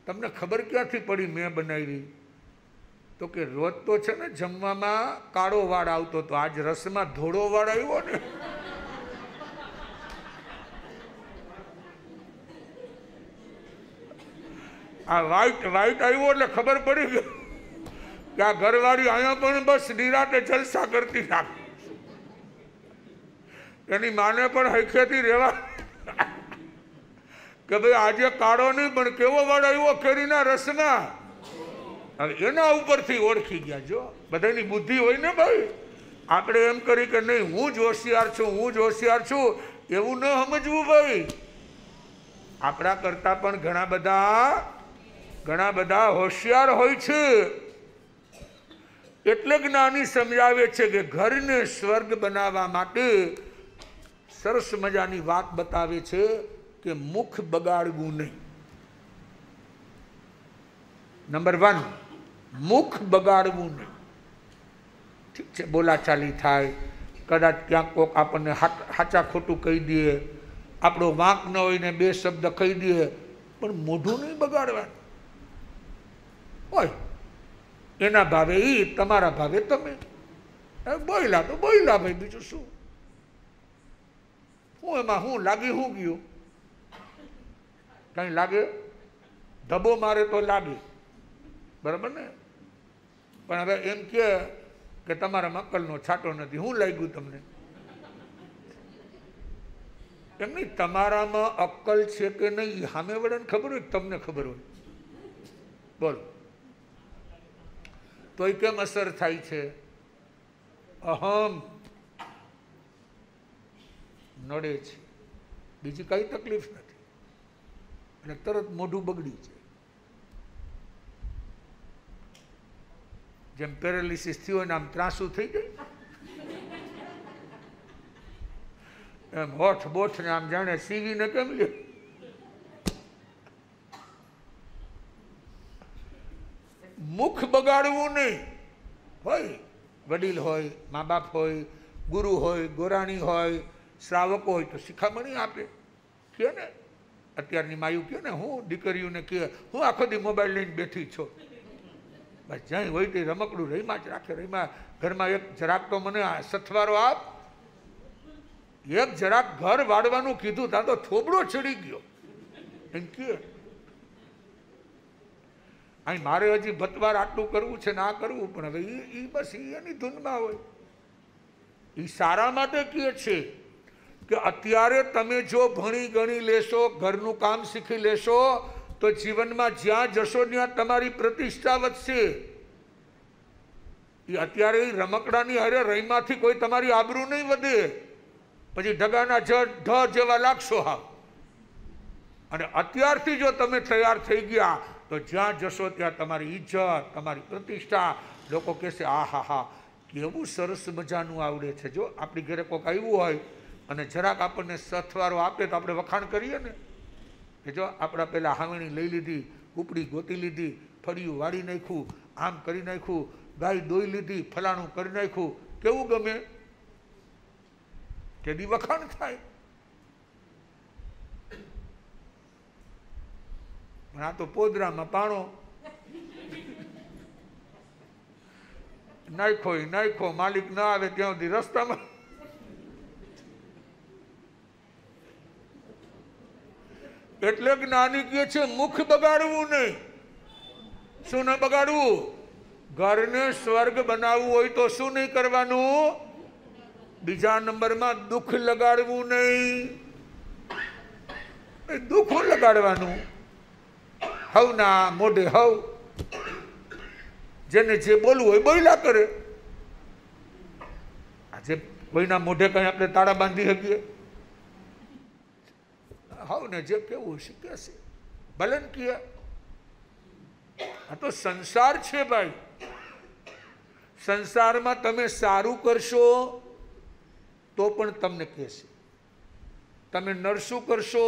તમને ખબર ક્યાંથી પડી મેં બનાવી? તો કે રોજ તો છે ને જમવામાં કાળો વાળ આવતો હતો, આજ રસમાં ધોળો વાળ આવ્યો ને. આ વ્હાઈટ આવ્યો એટલે ખબર પડી ગઈ કે આ ઘરવાળી અહીંયા પણ બસ નિરાતે જલસા કરતી રાખે. એની માને પણ હૈખેથી રહેવા કે ભાઈ આજે કાળો નહીં પણ કેવો વાળ આવ્યો કેરીના રસમાં. હવે એના ઉપરથી ઓળખી ગયા. જો બધાની બુદ્ધિ હોય ને ભાઈ, આપણે એમ કરી કે નહીં હું જ હોશિયાર છું, હું જ હોશિયાર છું, એવું ન સમજવું ભાઈ. આપણા કરતા પણ ઘણા બધા હોશિયાર હોય છે. એટલે જ્ઞાની સમજાવે છે કે ઘરને સ્વર્ગ બનાવવા માટે સરસ મજાની વાત બતાવે છે કે મુખ બગાડવું નહીં. નંબર 1, મુખ બગાડવું નહીં. ઠીક છે, બોલાચાલી થાય, કદાચ ક્યાંક કોક આપણને સાચા ખોટું કહી દે, આપણો વાંક ન હોય ને 2 શબ્દ કહી દે, પણ મોઢું નહીં બગાડવાનું હોય. એના ભાવે એ, તમારા ભાવે તમે. બોયલા તો બોયલા ભાઈ, બીજું શું? હું એમાં હું લાગી હું ગયું? કઈ લાગે? ધબ્બો મારે તો લાગે, બરાબર ને? પણ હવે એમ કે તમારામાં અક્કલનો છાંટો નથી, હું લાગ્યું તમને? એમ નહીં, તમારામાં અક્કલ છે કે નહીં સામે વળાને ખબર હોય, તમને ખબર હોય. બોલો, તોય કેમ અસર થાય છે? અહમ નડે છે, બીજી કઈ તકલીફ નથી, અને તરત મોઢું બગડી છે. જેમ પેરાલિસિસ થયું હોય ને આમ ત્રાસું થઈ જાય, એમ હોઠ બોઠ ને આમ જાણે સીવીને કેમ લે. મુખ બગાડવું નહીં. હોય વડીલ હોય, મા બાપ હોય, ગુરુ હોય, ગોરાણી હોય, શ્રાવકો હોય તો શિખામણી આપે. કે ને અત્યારની માયું કે ને, હું દીકરીઓને કે હું આખો દી મોબાઈલ લઈને બેઠી છો, બસ જ્યાં હોય તે રમકડું રહીમાં જ રાખે. રહીમાં ઘરમાં એક જરાક તો મને સથવારો આપ, એક જરાક ઘર વાળવાનું કીધું ત્યાં તો થોબડો ચડી ગયો. એમ કે અહીં મારે હજી ભતવાર આટલું કરવું છે ને આ કરવું, પણ હવે એ બસ એની ધૂનમાં હોય. એ સારા માટે કહે છે કે અત્યારે તમે જો ભણી ગણી લેશો, ઘરનું કામ શીખી લેશો, તો જીવનમાં જ્યાં જશો ત્યાં તમારી પ્રતિષ્ઠા વધશે. એ અત્યારે રમકડાની હારે રહીમાંથી કોઈ તમારી આબરૂ નહીં વધે, પછી ઢગાના ઢ જેવા લાગશો. હા, અને અત્યારથી જો તમે તૈયાર થઈ ગયા તો જ્યાં જશો ત્યાં તમારી ઇજ્જત, તમારી પ્રતિષ્ઠા, લોકો કહેશે આ હા હા કેવું સરસ મજાનું આવડે છે. જો આપણી ઘરે કોઈક આવ્યું હોય અને જરાક આપણને સથવારો આપે તો આપણે વખાણ કરીએ ને કે જો આપણા પેલા હાવણી લઈ લીધી, કૂપડી ગોતી લીધી, ફળિયું વાળી નાખ્યું, આમ કરી નાખ્યું, ગાય દોઈ લીધી, ફલાણું કરી નાખ્યું, કેવું ગમે? કેદી વખાણ થાય. પણ આ તો પોદરામાં પાણો નાખ્યો, માલિક ના આવે ત્યાં સુધી રસ્તામાં. એટલે જ્ઞાની કહે છે મુખ બગાડવું નહીં. શું ન બગાડવું? ઘરને સ્વર્ગ બનાવવું હોય તો શું નહીં કરવાનું? બીજા નંબરમાં દુઃખ લગાડવું નહીં. દુઃખ લગાડવાનું હવ ના મોઢે હવ, જેને જે બોલવું હોય બોલ્યા કરે. આજે કોઈના મોઢે કઈ આપણે તાળા બાંધી શકીએ? હવ ને જે કેવું છે કહેશે, ભલે ને કહે. આ તો સંસાર છે ભાઈ. સંસારમાં તમે સારું કરશો તો પણ તમને કહેશે, તમે નરસું કરશો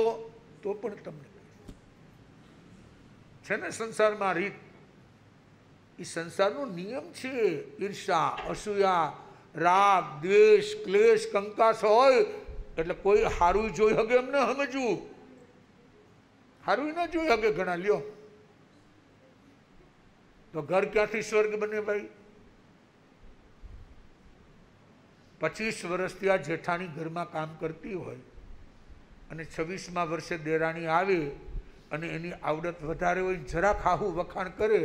તો પણ તમને છે ને સંસારમાં રીત. એ સંસારનો નિયમ છે. ઈર્ષા, અસૂયા, રાગ, દ્વેષ, ક્લેશ, કંકાસ હોય એટલે કોઈ હારું જોઈ શકે એમ ન સમજવું. હારું ન જોઈ શકે ઘણા. લ્યો તો ઘર ક્યાંથી સ્વર્ગ બને ભાઈ? 25 વર્ષથી આ જેઠાણી ઘરમાં કામ કરતી હોય અને 26મા વર્ષે દેરાણી આવે અને એની આવડત વધારે હોય, જરાક હાહુ વખાણ કરે,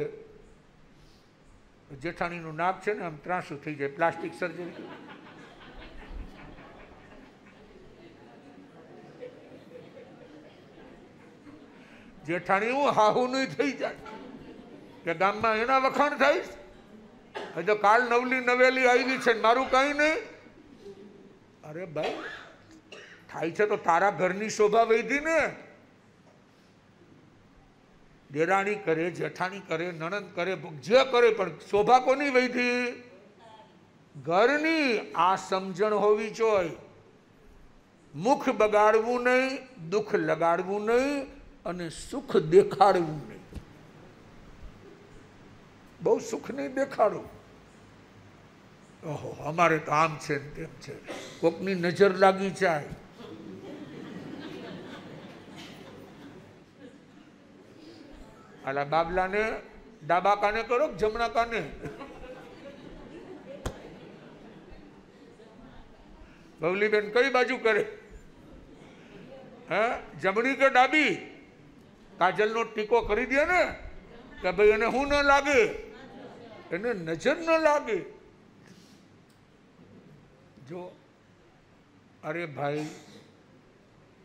જેઠાણીનું નાક છે ને આમ ત્રાસું થઈ જાય. Plastic surgery. જેઠાણી હું હાહુ નહીં થઈ જાય કે ગામમાં એના વખાણ થાય? હજુ તો કાલ નવલી નવેલી આવી છે, મારું કઈ નહીં. અરે ભાઈ, થાય છે તો તારા ઘરની શોભા વૈધી ને. દેરાણી કરે, જેઠાણી કરે, નણંદ કરે, જે કરે, પણ શોભા કોની વૈધી? ઘરની. આ સમજણ હોવી જોઈએ. મુખ બગાડવું નહીં, દુઃખ લગાડવું નહીં, અને સુખ દેખાડવું નહીં. બહુ સુખ નહીં દેખાડવું. ઓહો, અમારે તો આમ છે ને તેમ છે, કોકની નજર લાગી જાય. આલા બાબલાને ડાબા કાને કરો, જમણા કાને? બબલીબેન કઈ બાજુ કરે? હે, જમણી કે ડાબી? કાજલનો ટીકો કરી દે ને કે ભાઈ એને હું ન લાગે, એને નજર ન લાગે. જો, અરે ભાઈ,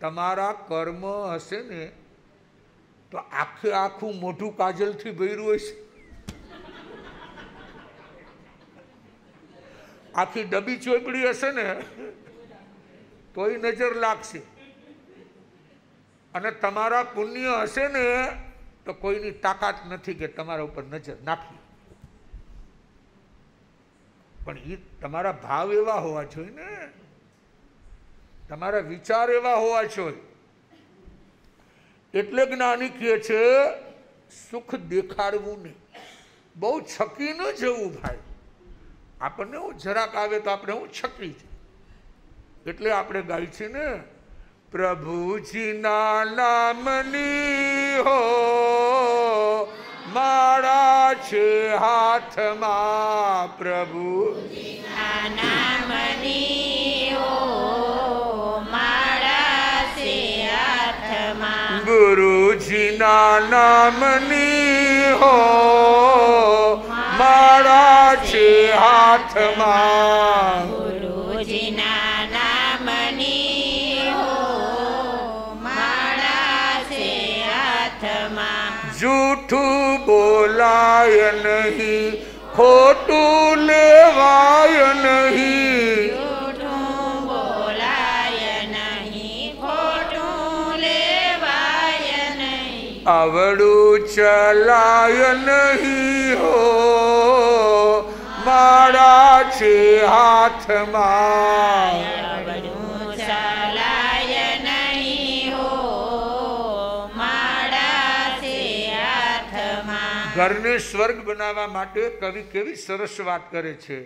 તમારા કર્મ હશે ને તો આખે આખું મોઢું કાજલથી ભર્યું હશે. આખી ડબ્બી ચોપડી હશે ને તોય નજર લાગશે. અને તમારા પુણ્ય હશે ને તો કોઈની તાકાત નથી કે તમારા ઉપર નજર નાખી. પણ એ તમારા ભાવ એવા હોવા જોઈએ ને, તમારા વિચાર એવા હોવા જોઈએ. એટલે જ્ઞાની કહે છે સુખ દેખાડવું નહીં, બહુ છકી ન જવું ભાઈ. આપણને હું જરાક આવે તો આપણે હું છકી છે. એટલે આપણે ગાય છે ને, પ્રભુજીના નામની હો માળા છે હાથમાં, પ્રભુજીના નામની હો માળા છે હાથમાં, ગુરુજીના નામની હો માળા છે હાથમાં, ગુરુજીના નામની હો માળા છે હાથમાં. જૂઠું બોલાય નહીં, ખોટું લેવાય નહીં, જૂઠું બોલાય નહીં, ખોટું લેવાય નહીં, આવડું ચલાય નહીં હો માળા છે હાથમાં, આવડું ચલાય નહીં હો માળા છે હાથમાં. ઘરને સ્વર્ગ બનાવવા માટે કવિ કેવી સરસ વાત કરે છે.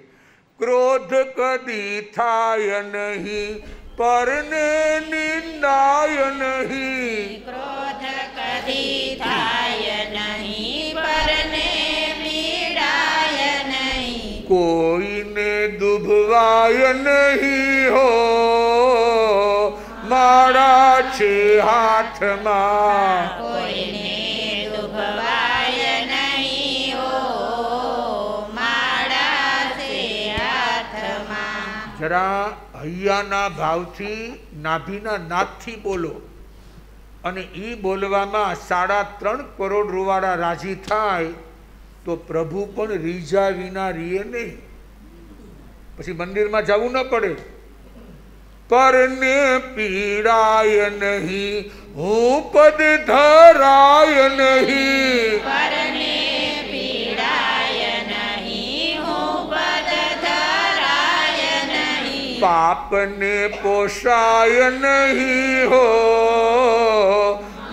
ક્રોધ કદી થાય નહીં, પરને નિંદાય નહીં, ક્રોધ કદી થાય નહીં, પરને પીડાય નહીં, કોઈને દુભવાય નહીં હો માળા છે હાથમાં, કોઈને દુભવાય નહીં હો માળા છે હાથમાં. જરા હૈયાના ભાવથી, નાભીના નાદથી બોલો, અને એ બોલવામાં 3.5 કરોડ રૂવાડા રાજી થાય તો પ્રભુ પણ રીઝા વિના રીએ નહીં. પછી મંદિરમાં જવું ન પડે. પરને પીડાય નહીં, હું પદ ધરાય નહીં, પરને પીડાય નહીં, હું પદ ધરાય નહીં, પાપને પોષાય નહીં હો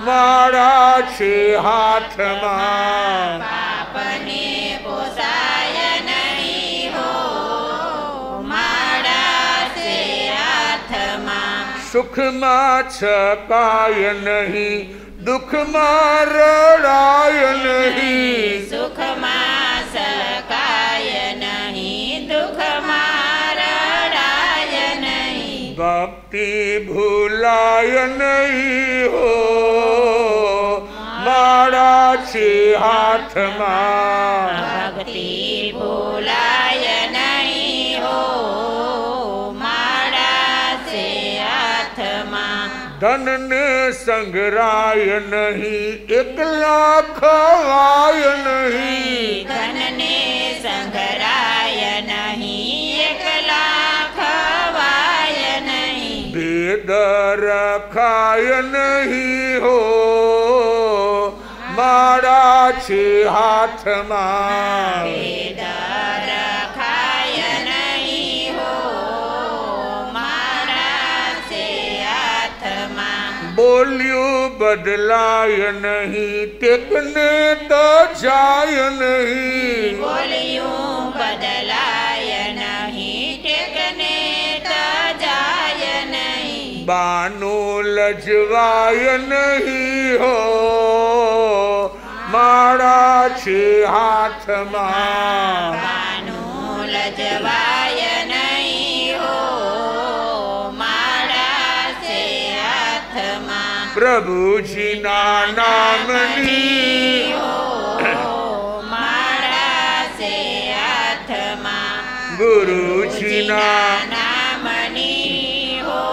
માળા છે હાથમાં, પાપને પોસાય નહીં હો માળા છે હાથમાં. સુખમાં છકાય નહીં, દુઃખમાં રડાય નહીં, સુખમાં સકાય નહીં, દુઃખમાં રડાય નહીં, ભક્તિ ભૂલાય નહીં હો માળા છે હાથમાં, ભક્તિ ભૂલાય નહીં હો માળા છે હાથમાં. ધન ને સંઘરાય નહીં, એકલા ખવાય નહીં. ધનને સંઘરાય નહીં, એકલા ખવાય નહીં. ભેદ રખાય નહીં હો, મારા છે હાથમાં. ભેદ રખાય નહીં હો, મારા છે હાથમાં. બોલ્યું બદલાય નહીં, ટેકને તો જાય નહીં. બોલ્યું બદલાય નહીં, ટેકને તજાય નહીં. બાનું લજવાય નહીં હો, મારા છે હાથમાં. બાનું લજવાય નહીં હો, મારા છે હાથમાં. પ્રભુજીના નામની મારા છે હાથમાં. ગુરુજીના નામની હો,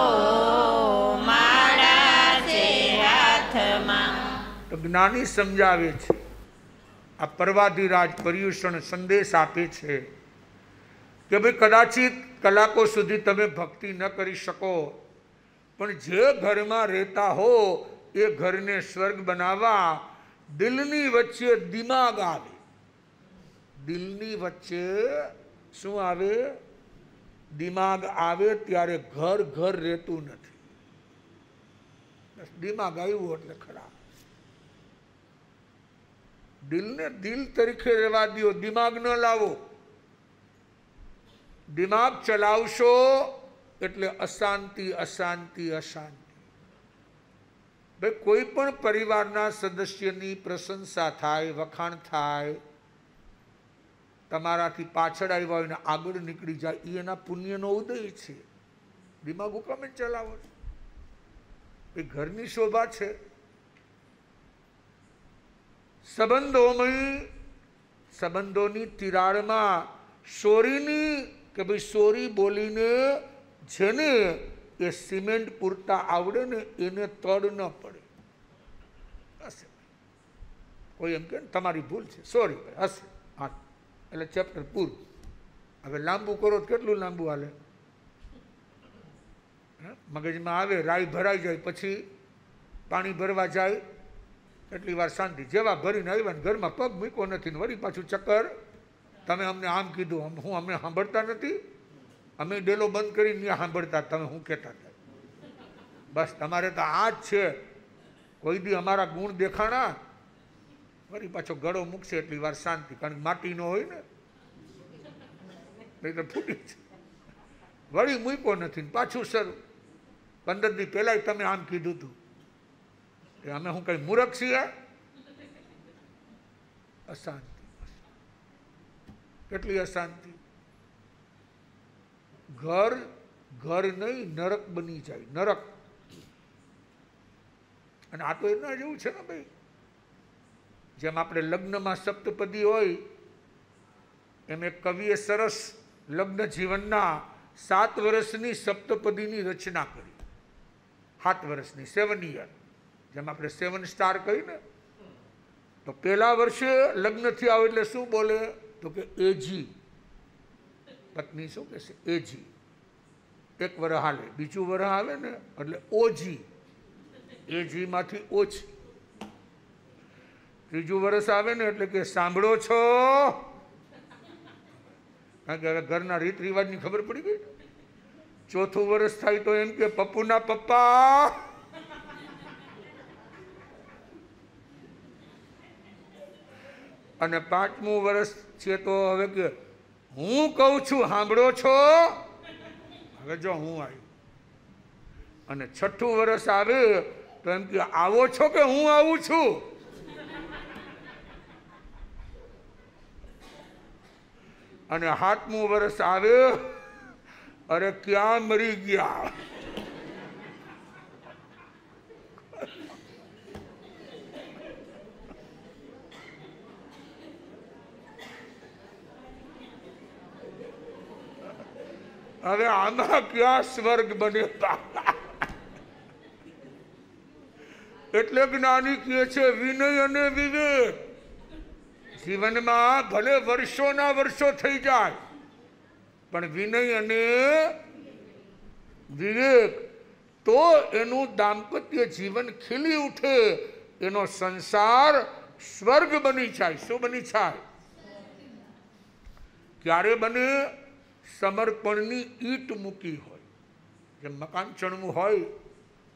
મારા છે હાથમાં. તો જ્ઞાની સમજાવે છે, આ પર્વાધિરાજ પર્યુષણ સંદેશ આપે છે કે ભાઈ કદાચિત કલાકો સુધી તમે ભક્તિ ન કરી શકો, પણ જે ઘરમાં રહેતા હો એ ઘરને સ્વર્ગ બનાવવા દિલની વચ્ચે દિમાગ આવે. દિલની વચ્ચે શું આવે? દિમાગ આવે ત્યારે ઘર ઘર રહેતું નથી. બસ દિમાગ આવ્યું એટલે ખરાબ. દિલને દિલ તરીકે રહેવા દો, દિમાગ ન લાવો. દિમાગ ચલાવશો એટલે અશાંતિ અશાંતિ અશાંતિ. ભાઈ કોઈ પણ પરિવારના સદસ્યની પ્રશંસા થાય, વખાણ થાય, તમારાથી પાછળ આવ્યા હોય ને આગળ નીકળી જાય, એ એના પુણ્યનો ઉદય છે. દિમાગ હુકમે ચલાવો છો. એ ઘરની શોભા છે. સંબંધોની તિરાડમાં સોરીની કે ભાઈ સોરી બોલીને જેને એ સિમેન્ટ પૂરતા આવડે ને એને તડ ન પડે. હશે કોઈ એમ કે તમારી ભૂલ છે, સોરી હશે, હા, એટલે ચેપ્ટર પૂરું. હવે લાંબુ કરો તો કેટલું લાંબુ હાલે? મગજમાં આવે, રાઈ ભરાઈ જાય, પછી પાણી ભરવા જાય એટલી વાર શાંતિ. જેવા ભરીને આવ્યા ને ઘરમાં પગ મૂક્યો નથી ને વળી પાછું ચક્કર. તમે અમને આમ કીધું, હું અમને સાંભળતા નથી, અમે ડેલો બંધ કરીને ત્યાં સાંભળતા, તમે શું કહેતા હતા? બસ તમારે તો આ જ છે. કોઈ દી અમારા ગુણ દેખાણા વળી પાછો ગળો મૂકશે એટલી વાર શાંતિ. કારણ કે માટીનો હોય ને, નહીં તો ફૂટી છે. વળી મૂક્યો નથી પાછું શરૂ. 15 દી પહેલાં તમે આમ કીધું હતું. અમે હું કઈ મૂર્ખ છીએ? અશાંતિ. કેટલી અશાંતિ. ઘર ઘર નહીં નરક બની જાય, નરક. અને આ તો એના જેવું છે ને ભાઈ, જેમ આપણે લગ્નમાં સપ્તપદી હોય એમ એક કવિએ સરસ લગ્ન જીવનના 7 વર્ષની સપ્તપદીની રચના કરી. 7 વર્ષની, 7 યર. જેમ આપણે 7 સ્ટાર કહી ને, તો પહેલા વર્ષે લગ્ન થયા આવે એટલે શું બોલે? તો કે એજી. પત્ની શું કહેશે? એજી. 1 વર્ષ હાલે, બીજું વર્ષ આવે ને એટલે ઓજી. એજી માંથી ઓછી. ત્રીજું વર્ષ આવે ને એટલે કે સાંભળો છો? કારણ કે હવે ઘરના રીત રિવાજની ખબર પડી ગઈ. ચોથું વર્ષ થાય તો એમ કે પપ્પુના પપ્પા. અને 5મું વર્ષ છે તો હવે કે હું કહું છું સાંભળો છો? હવે જો હું આવ્યું. અને 6થું વર્ષ આવે તો એમ કે આવો છો કે હું આવું છું? અને 7મું વર્ષ આવે, અરે ક્યાં મરી ગયા? હવે આમાં ક્યાં સ્વર્ગ બને? એટલે જ્ઞાની કહે છે વિનય અને વિવેક. જીવનમાં ભલે વર્ષોના વર્ષો થઈ જાય પણ વિનય અને વિવેક તો એનું દાંપત્ય જીવન ખીલી ઉઠે, એનો સંસાર સ્વર્ગ બની જાય. શું બની જાય? ક્યારે બને? સમર્પણની ઈટ મૂકી હોય. જેમ મકાન ચણવું હોય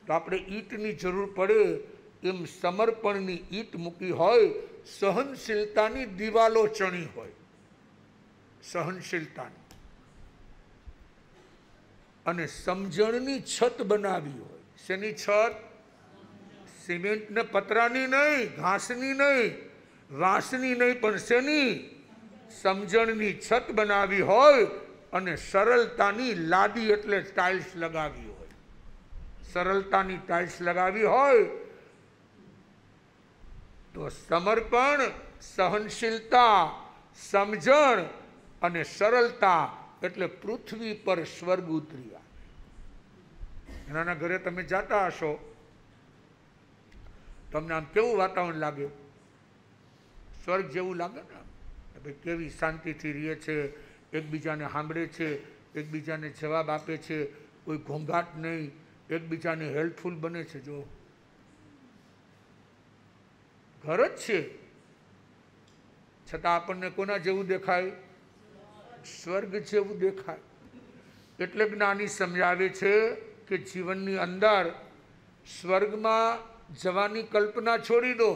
તો આપણે ઈટની જરૂર પડે, એમ સમર્પણની ઈટ મૂકી હોય, સહનશીલતાની દિવાલો ચણી હોય, સહનશીલતાની, અને સમજણની છત બનાવી હોય. શેની છત? સિમેન્ટ ને પતરાની નહીં, ઘાસની નહીં, વાંસની નહીં, પણ શેની? સમજણની છત બનાવી હોય અને સરળતાની લાદી એટલે ટાઇલ્સ લગાવી હોય. સરળતાની ટાઇલ્સ લગાવી હોય તો સમર્પણ, સહનશીલતા, સમજણ અને સરળતા એટલે પૃથ્વી પર સ્વર્ગ ઉતરી આવે. એનાના ઘરે તમે જાતા હશો, તમને આમ કેવું વાતાવરણ લાગે? સ્વર્ગ જેવું લાગે ને. ભાઈ કેવી શાંતિથી રહે છે, એકબીજાને સાંભળે છે, એકબીજાને જવાબ આપે છે, કોઈ ઘોંઘાટ નહીં, એકબીજાને હેલ્પફુલ બને છે. જો ઘર જ છે, છતાં આપણને કોના જેવું દેખાય? સ્વર્ગ જેવું દેખાય. એટલે જ્ઞાની સમજાવે છે કે જીવનની અંદર સ્વર્ગમાં જવાની કલ્પના છોડી દો.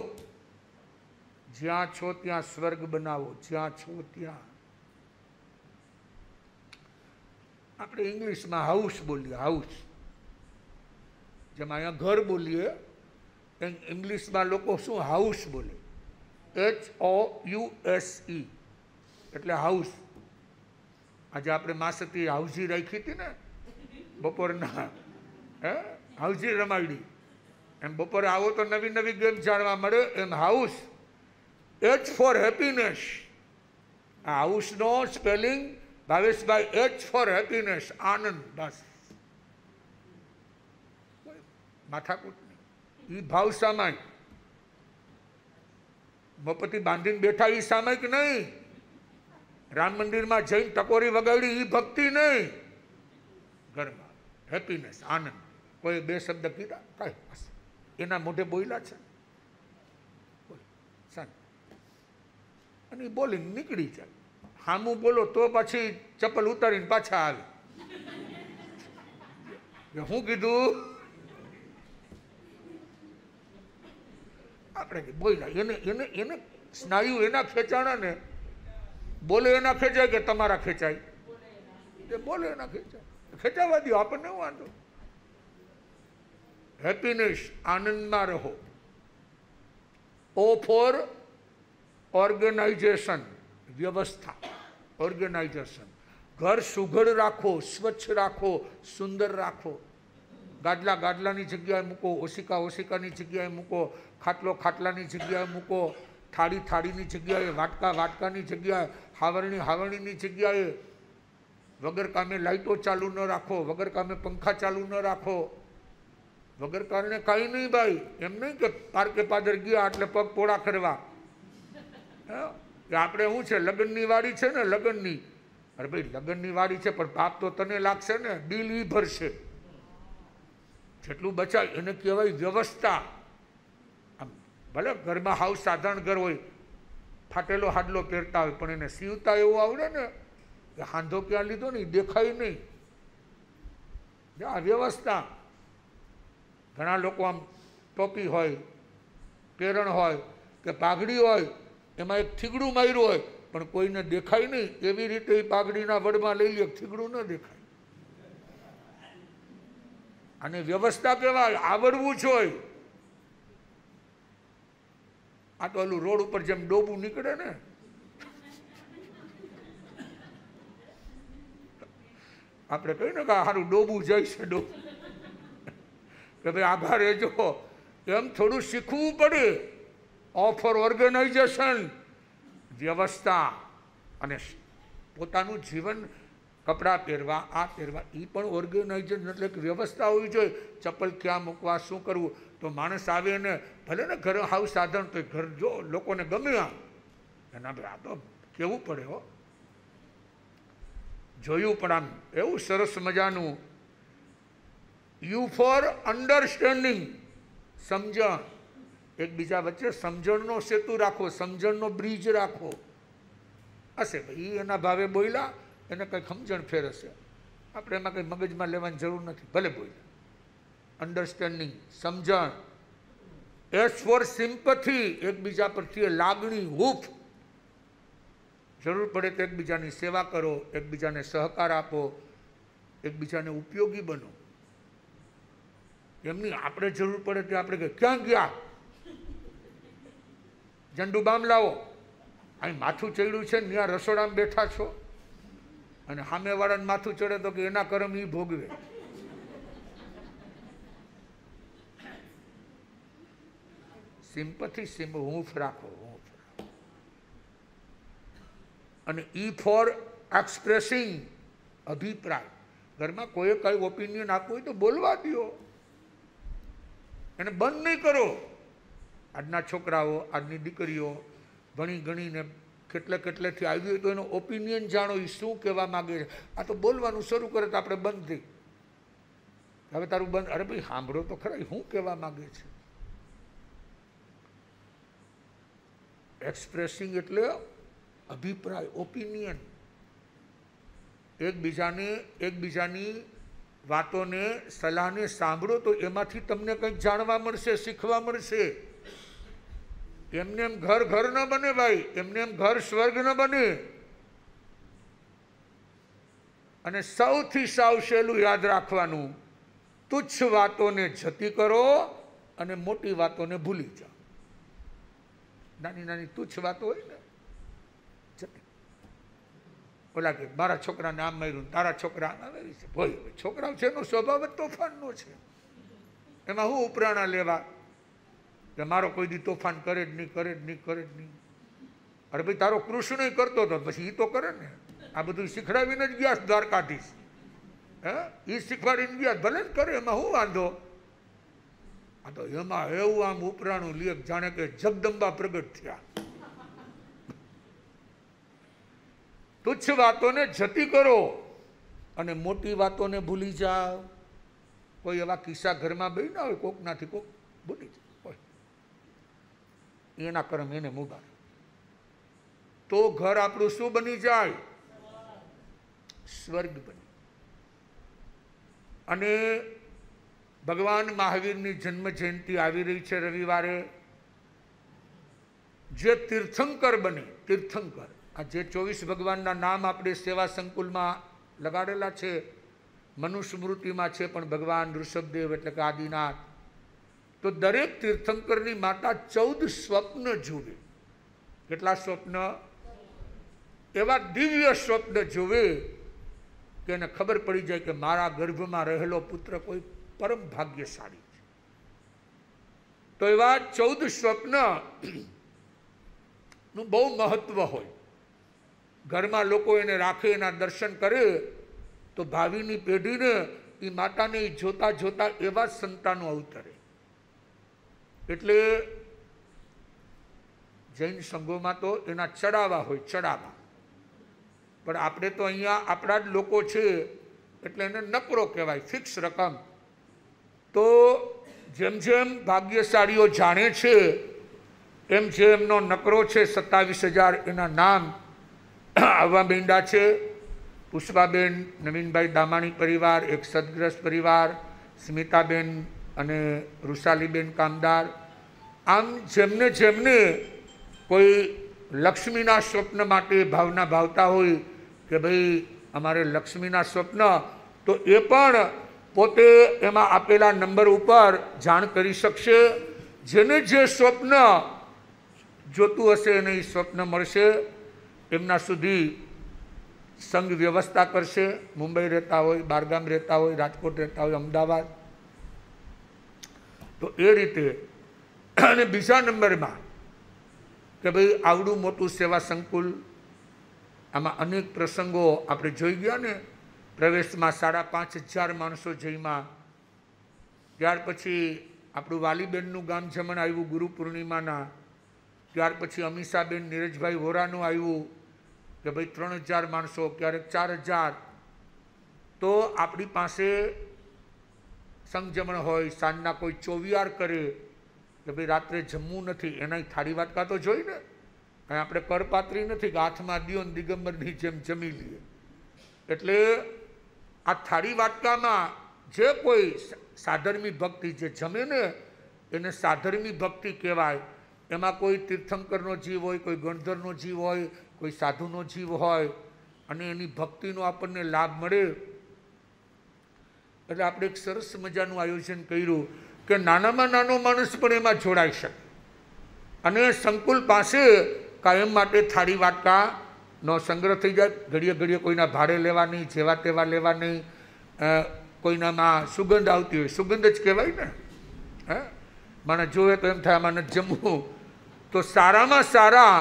જ્યાં છો ત્યાં સ્વર્ગ બનાવો, જ્યાં છો ત્યાં. આપણે ઇંગ્લિશમાં હાઉસ બોલીએ, હાઉસ. જેમ અહીંયા ઘર બોલીએ, ઇંગ્લિશમાં લોકો શું હાઉસ બોલે? HOUSE એટલે હાઉસ. આજે આપણે માસતી હાઉસી રાખી હતી ને બપોરના, હાઉસી રમાડી. એમ બપોરે આવો તો નવી નવી ગેમ જાણવા મળે. એમ હાઉસ, H for happiness. આ હાઉસનો spelling Bhaveshbhai H for happiness, આનંદ. બસ માથાકૂટ નહીં. એ ભાવ સામાયિક. બપતિ બાંધીને બેઠા એ સામાયિક નહીં. રામ મંદિરમાં જઈને ટકોરી વગાડી એ ભક્તિ નહીં. ઘરમાં હેપીનેસ, આનંદ. કોઈ બે શબ્દ કીધા, કઈ એના મોઢે બોલ્યા છે, અને બોલીને નીકળી જાય. હામું બોલો તો પછી ચપ્પલ ઉતારીને પાછા આવે. હું કીધું? આપણે બોલ્યા. એને એને એને સ્નાયુ એના ખેંચાણા ને, બોલે એના ખેંચાય કે તમારા ખેંચાય? એ બોલે એના ખેંચાય. ખેંચાવા દો, આપણને શું વાંધો? હેપીનેસ, આનંદમાં રહો. O for ઓર્ગેનાઇઝેશન, વ્યવસ્થા, ઓર્ગેનાઇઝેશન. ઘર સુઘડ રાખો, સ્વચ્છ રાખો, સુંદર રાખો. ગાદલા ગાદલાની જગ્યાએ મૂકો, ઓશિકા ઓશિકાની જગ્યાએ મૂકો, ખાટલો ખાટલાની જગ્યાએ મૂકો, થાળી થાળીની જગ્યાએ, વાટકા વાટકાની જગ્યાએ, હાવરણી હાવરણીની જગ્યાએ. વગર કામે લાઇટો ચાલુ ન રાખો, વગર કામે પંખા ચાલુ ન રાખો. વગર કારણે કાંઈ નહીં ભાઈ. એમ નહીં કે પાર્કે પાદર ગયા એટલે પગ પોળા કરવા. આપણે શું છે, લગ્નની વાડી છે ને, લગ્નની. અરે ભાઈ લગ્નની વાડી છે પણ પાપ તો તને લાગશે ને, બિલ ઈ ભરશે. જેટલું બચાય એને કહેવાય વ્યવસ્થા. આમ ભલે ઘરમાં હાવ સાધારણ ઘર હોય, ફાટેલો હાડલો પહેરતા હોય, પણ એને સીવતા એવું આવડે ને કે હાંધો ક્યાં લીધો ને દેખાય નહીં. આ વ્યવસ્થા. ઘણા લોકો આમ ટોપી હોય, પેરણ હોય કે પાઘડી હોય, એમાં એક થીગડું માર્યું હોય પણ કોઈને દેખાય નહીં. એવી રીતે એ પાઘડીના વડમાં લઈ લે, થીગડું ન દેખાય. અને વ્યવસ્થા કહેવાય, આવડવું જોઈએ. આ તો ઓલું રોડ ઉપર જેમ ડોબું નીકળે ને, આપણે કહીએ ને કે સારું ડોબું જાય છે, ડોબું, કે ભાઈ આઘા રહેજો. એમ થોડું શીખવું પડે. ઓફર ઓર્ગેનાઇઝેશન, વ્યવસ્થા, અને પોતાનું જીવન, કપડાં પહેરવા, આ પહેરવા, એ પણ ઓર્ગેનાઇઝેશન એટલે કે વ્યવસ્થા હોવી જોઈએ. ચપ્પલ ક્યાં મૂકવા, શું કરવું. તો માણસ આવે ને ભલે ને ઘર હાવ સાધારણ તો ઘર જો લોકોને ગમે એના આ તો કેવું પડે હો. જોયું પણ આમ એવું સરસ મજાનું યુ ફોર અન્ડરસ્ટેન્ડિંગ, સમજણ, એકબીજા વચ્ચે સમજણનો સેતુ રાખો, સમજણનો બ્રિજ રાખો. હશે ભાઈ એના ભાવે બોલ્યા, એને કંઈક સમજણ ફેર હશે, આપણે એમાં કંઈ મગજમાં લેવાની જરૂર નથી, ભલે બોલ્યા. અન્ડરસ્ટેન્ડિંગ, સમજણ. એસ ફોર સિમ્પથી, એકબીજા પરથી લાગણી, હૂફ. જરૂર પડે તો એકબીજાની સેવા કરો, એકબીજાને સહકાર આપો, એકબીજાને ઉપયોગી બનો. એમની આપણે જરૂર પડે તો આપણે ક્યાં ગયા, ઝંડુ બામ લાવો, અહીં માથું ચડ્યું છે ને ત્યાં રસોડામાં બેઠા છો, અને સામેવાળાને માથું ચડે તો કે એના કર્મ એ ભોગવે. સિમ્પથી હૂંફ રાખો, હૂંફ. અને ઈ ફોર એક્સપ્રેસિંગ, અભિપ્રાય. ઘરમાં કોઈ કઈ ઓપિનિયન આપવું હોય તો બોલવા દો, એને બંધ નહીં કરો. આજના છોકરાઓ, આજની દીકરીઓ ભણી ગણીને કેટલેથી આવી હોય તો એનો ઓપિનિયન જાણો, એ શું કહેવા માગે છે. આ તો બોલવાનું શરૂ કરે તો આપણે બંધ થઈ, હવે તારું બંધ. અરે ભાઈ સાંભળો તો ખરા, શું કહેવા માગે છે. એક્સપ્રેસિંગ એટલે અભિપ્રાય, ઓપિનિયન. એકબીજાની વાતોને, સલાહને સાંભળો તો એમાંથી તમને કંઈક જાણવા મળશે, શીખવા મળશે. એમને એમ ઘર ન બને ભાઈ, એમને એમ ઘર સ્વર્ગ ન બને. અને સૌથી સાવ સહેલું યાદ રાખવાનું, તુચ્છ વાતોને જતી કરો અને મોટી વાતોને ભૂલી જાઓ. નાની નાની તુચ્છ વાતો હોય ને, જતી. ઓલા કે મારા છોકરાને આમ માર્યું, તારા છોકરા આમ આવી છે. ભાઈ છોકરાઓ છે એનો સ્વભાવ જ તોફાનનો છે, એમાં હું ઉપરાણા લેવા કે મારો કોઈ દી તોફાન કરે જ નહીં. અરે ભાઈ તારો કૃષ્ણ કરતો હતો, પછી એ તો કરે ને. આ બધું શીખડાવીને જ ગયા દ્વારકાધીશ, હે એ શીખવાડીને ગયા, ભલે જ કરે, એમાં શું વાંધો. આ તો એમાં એવું આમ ઉપરાણું લે જાણે કે જગદંબા પ્રગટ થયા. તુચ્છ વાતોને જતી કરો અને મોટી વાતોને ભૂલી જાઓ. કોઈ એવા કિસ્સા ઘરમાં બન્યા હોય, કોકનાથી કોક ભૂલી જાય, એના કર્મ એને મુબારક. તો ઘર આપણું શું બની જાય? સ્વર્ગ બની. અને ભગવાન મહાવીરની જન્મ જયંતિ આવી રહી છે રવિવારે. જે તીર્થંકર બને, તીર્થંકર, આ જે 24 ભગવાનના નામ આપણે સેવા સંકુલમાં લગાડેલા છે, મનુસ્મૃતિમાં છે, પણ ભગવાન ઋષભદેવ એટલે કે આદિનાથ. તો દરેક તીર્થંકરની માતા 14 સ્વપ્ન જુએ. કેટલા સ્વપ્ન? એવા દિવ્ય સ્વપ્ન જુએ કે એને ખબર પડી જાય કે મારા ગર્ભમાં રહેલો પુત્ર કોઈ પરમ ભાગ્યશાળી છે. તો એવા 14 સ્વપ્ન નું બહુ મહત્વ હોય. ઘરમાં લોકો એને રાખે, એના દર્શન કરે તો ભાવિની પેઢીને એ માતાને જોતા જોતા એવા સંતાનો અવતરે. એટલે જૈન સંઘોમાં તો એના ચડાવા હોય, ચડાવા. પણ આપણે તો અહીંયા આપણા જ લોકો છે એટલે એને નકરો કહેવાય, ફિક્સ રકમ. તો જેમ જેમ ભાગ્યશાળીઓ જાણે છે એમ જે એમનો નકરો છે 27,000 એના નામ આવવા માંડ્યા છે. પુષ્પાબેન, નવીનભાઈ દામાણી પરિવાર, એક સદગ્રસ્ત પરિવાર, સ્મિતાબેન અને રુષાલીબેન કામદાર. આમ જેમને જેમને કોઈ લક્ષ્મીના સ્વપ્ન માટે ભાવના ભાવતા હોય કે ભાઈ અમારે લક્ષ્મીના સ્વપ્ન, તો એ પણ પોતે એમાં આપેલા નંબર ઉપર જાણ કરી શકશે. જેને જે સ્વપ્ન જોતું હશે એને એ સ્વપ્ન મળશે. એમના સુધી સંઘ વ્યવસ્થા કરશે. મુંબઈ રહેતા હોય, બારગામ રહેતા હોય, રાજકોટ રહેતા હોય, અમદાવાદ. તો એ રીતે. અને બીજા નંબરમાં કે ભાઈ આવડું મોટું સેવા સંકુલ, આમાં અનેક પ્રસંગો આપણે જોઈ ગયા ને. પ્રવેશમાં 5,500 માણસો જઈમાં, ત્યાર પછી આપણું વાલીબેનનું ગામ જમણ આવ્યું ગુરુ પૂર્ણિમાના, ત્યાર પછી અમીષાબેન નીરજભાઈ વોરાનું આવ્યું કે ભાઈ 3000 માણસો, ક્યારેક 4000. તો આપણી પાસે સંગજમણ હોય, સાંજના કોઈ ચોવિયાર કરે કે ભાઈ રાત્રે જમવું નથી, એના થાળી વાટકા તો જોઈ ને. કાંઈ આપણે કરપાત્રી નથી કે હાથમાં દિયો ને દિગંબરની જેમ જમી લઈએ. એટલે આ થાળી વાટકામાં જે કોઈ સાધર્મી ભક્તિ જે જમે ને એને સાધર્મી ભક્તિ કહેવાય. એમાં કોઈ તીર્થંકરનો જીવ હોય, કોઈ ગણધરનો જીવ હોય, કોઈ સાધુનો જીવ હોય, અને એની ભક્તિનો આપણને લાભ મળે. એટલે આપણે એક સરસ મજાનું આયોજન કર્યું કે નાનામાં નાનો માણસ પણ એમાં જોડાઈ શકે, અને સંકુલ પાસે કાયમ માટે થાળી વાટકાનો સંગ્રહ થઈ જાય. ઘડીએ ઘડીએ કોઈના ભાડે લેવા નહીં, જેવા તેવા લેવા નહીં. કોઈનામાં સુગંધ આવતી હોય, સુગંધ જ કહેવાય ને. મને જોવે તો એમ થાય આમાં નથી જમવું. તો સારામાં સારા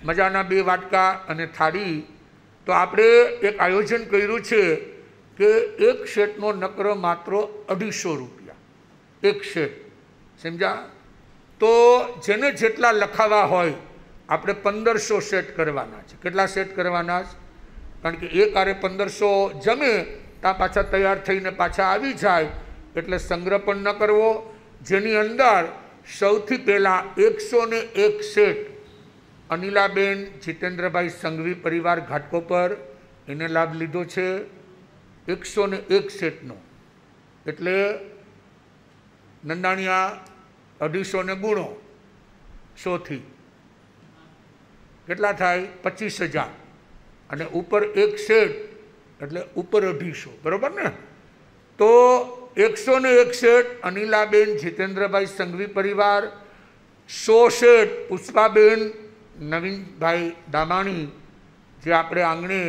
મજાના 2 વાટકા અને થાળી. તો આપણે એક આયોજન કર્યું છે કે એક સેટનો નકરો માત્ર 250 રૂપિયા એક સેટ, સમજ્યા? તો જેને જેટલા લખાવા હોય આપણે 1500 સેટ કરવાના છે. કેટલા સેટ કરવાના છે? કારણ કે એક આરે 1500 જમે ત્યાં પાછા તૈયાર થઈને પાછા આવી જાય, એટલે સંગ્રહ પણ ન કરવો. જેની અંદર સૌથી પહેલાં 101 સેટ અનિલાબેન જીતેન્દ્રભાઈ સંઘવી પરિવાર ઘાટકોપર એને લાભ લીધો છે 101 સેટનો. એટલે નંદાણીયા 250 ને ગુણો 100 થી કેટલા થાય? 25,000. અને ઉપર એક સેટ એટલે ઉપર 250, બરાબર ને? તો 101 સેટ અનિલાબેન જીતેન્દ્રભાઈ સંઘવી પરિવાર, 100 સેટ પુષ્પાબેન નવીનભાઈ દામાણી, જે આપણે આંગણે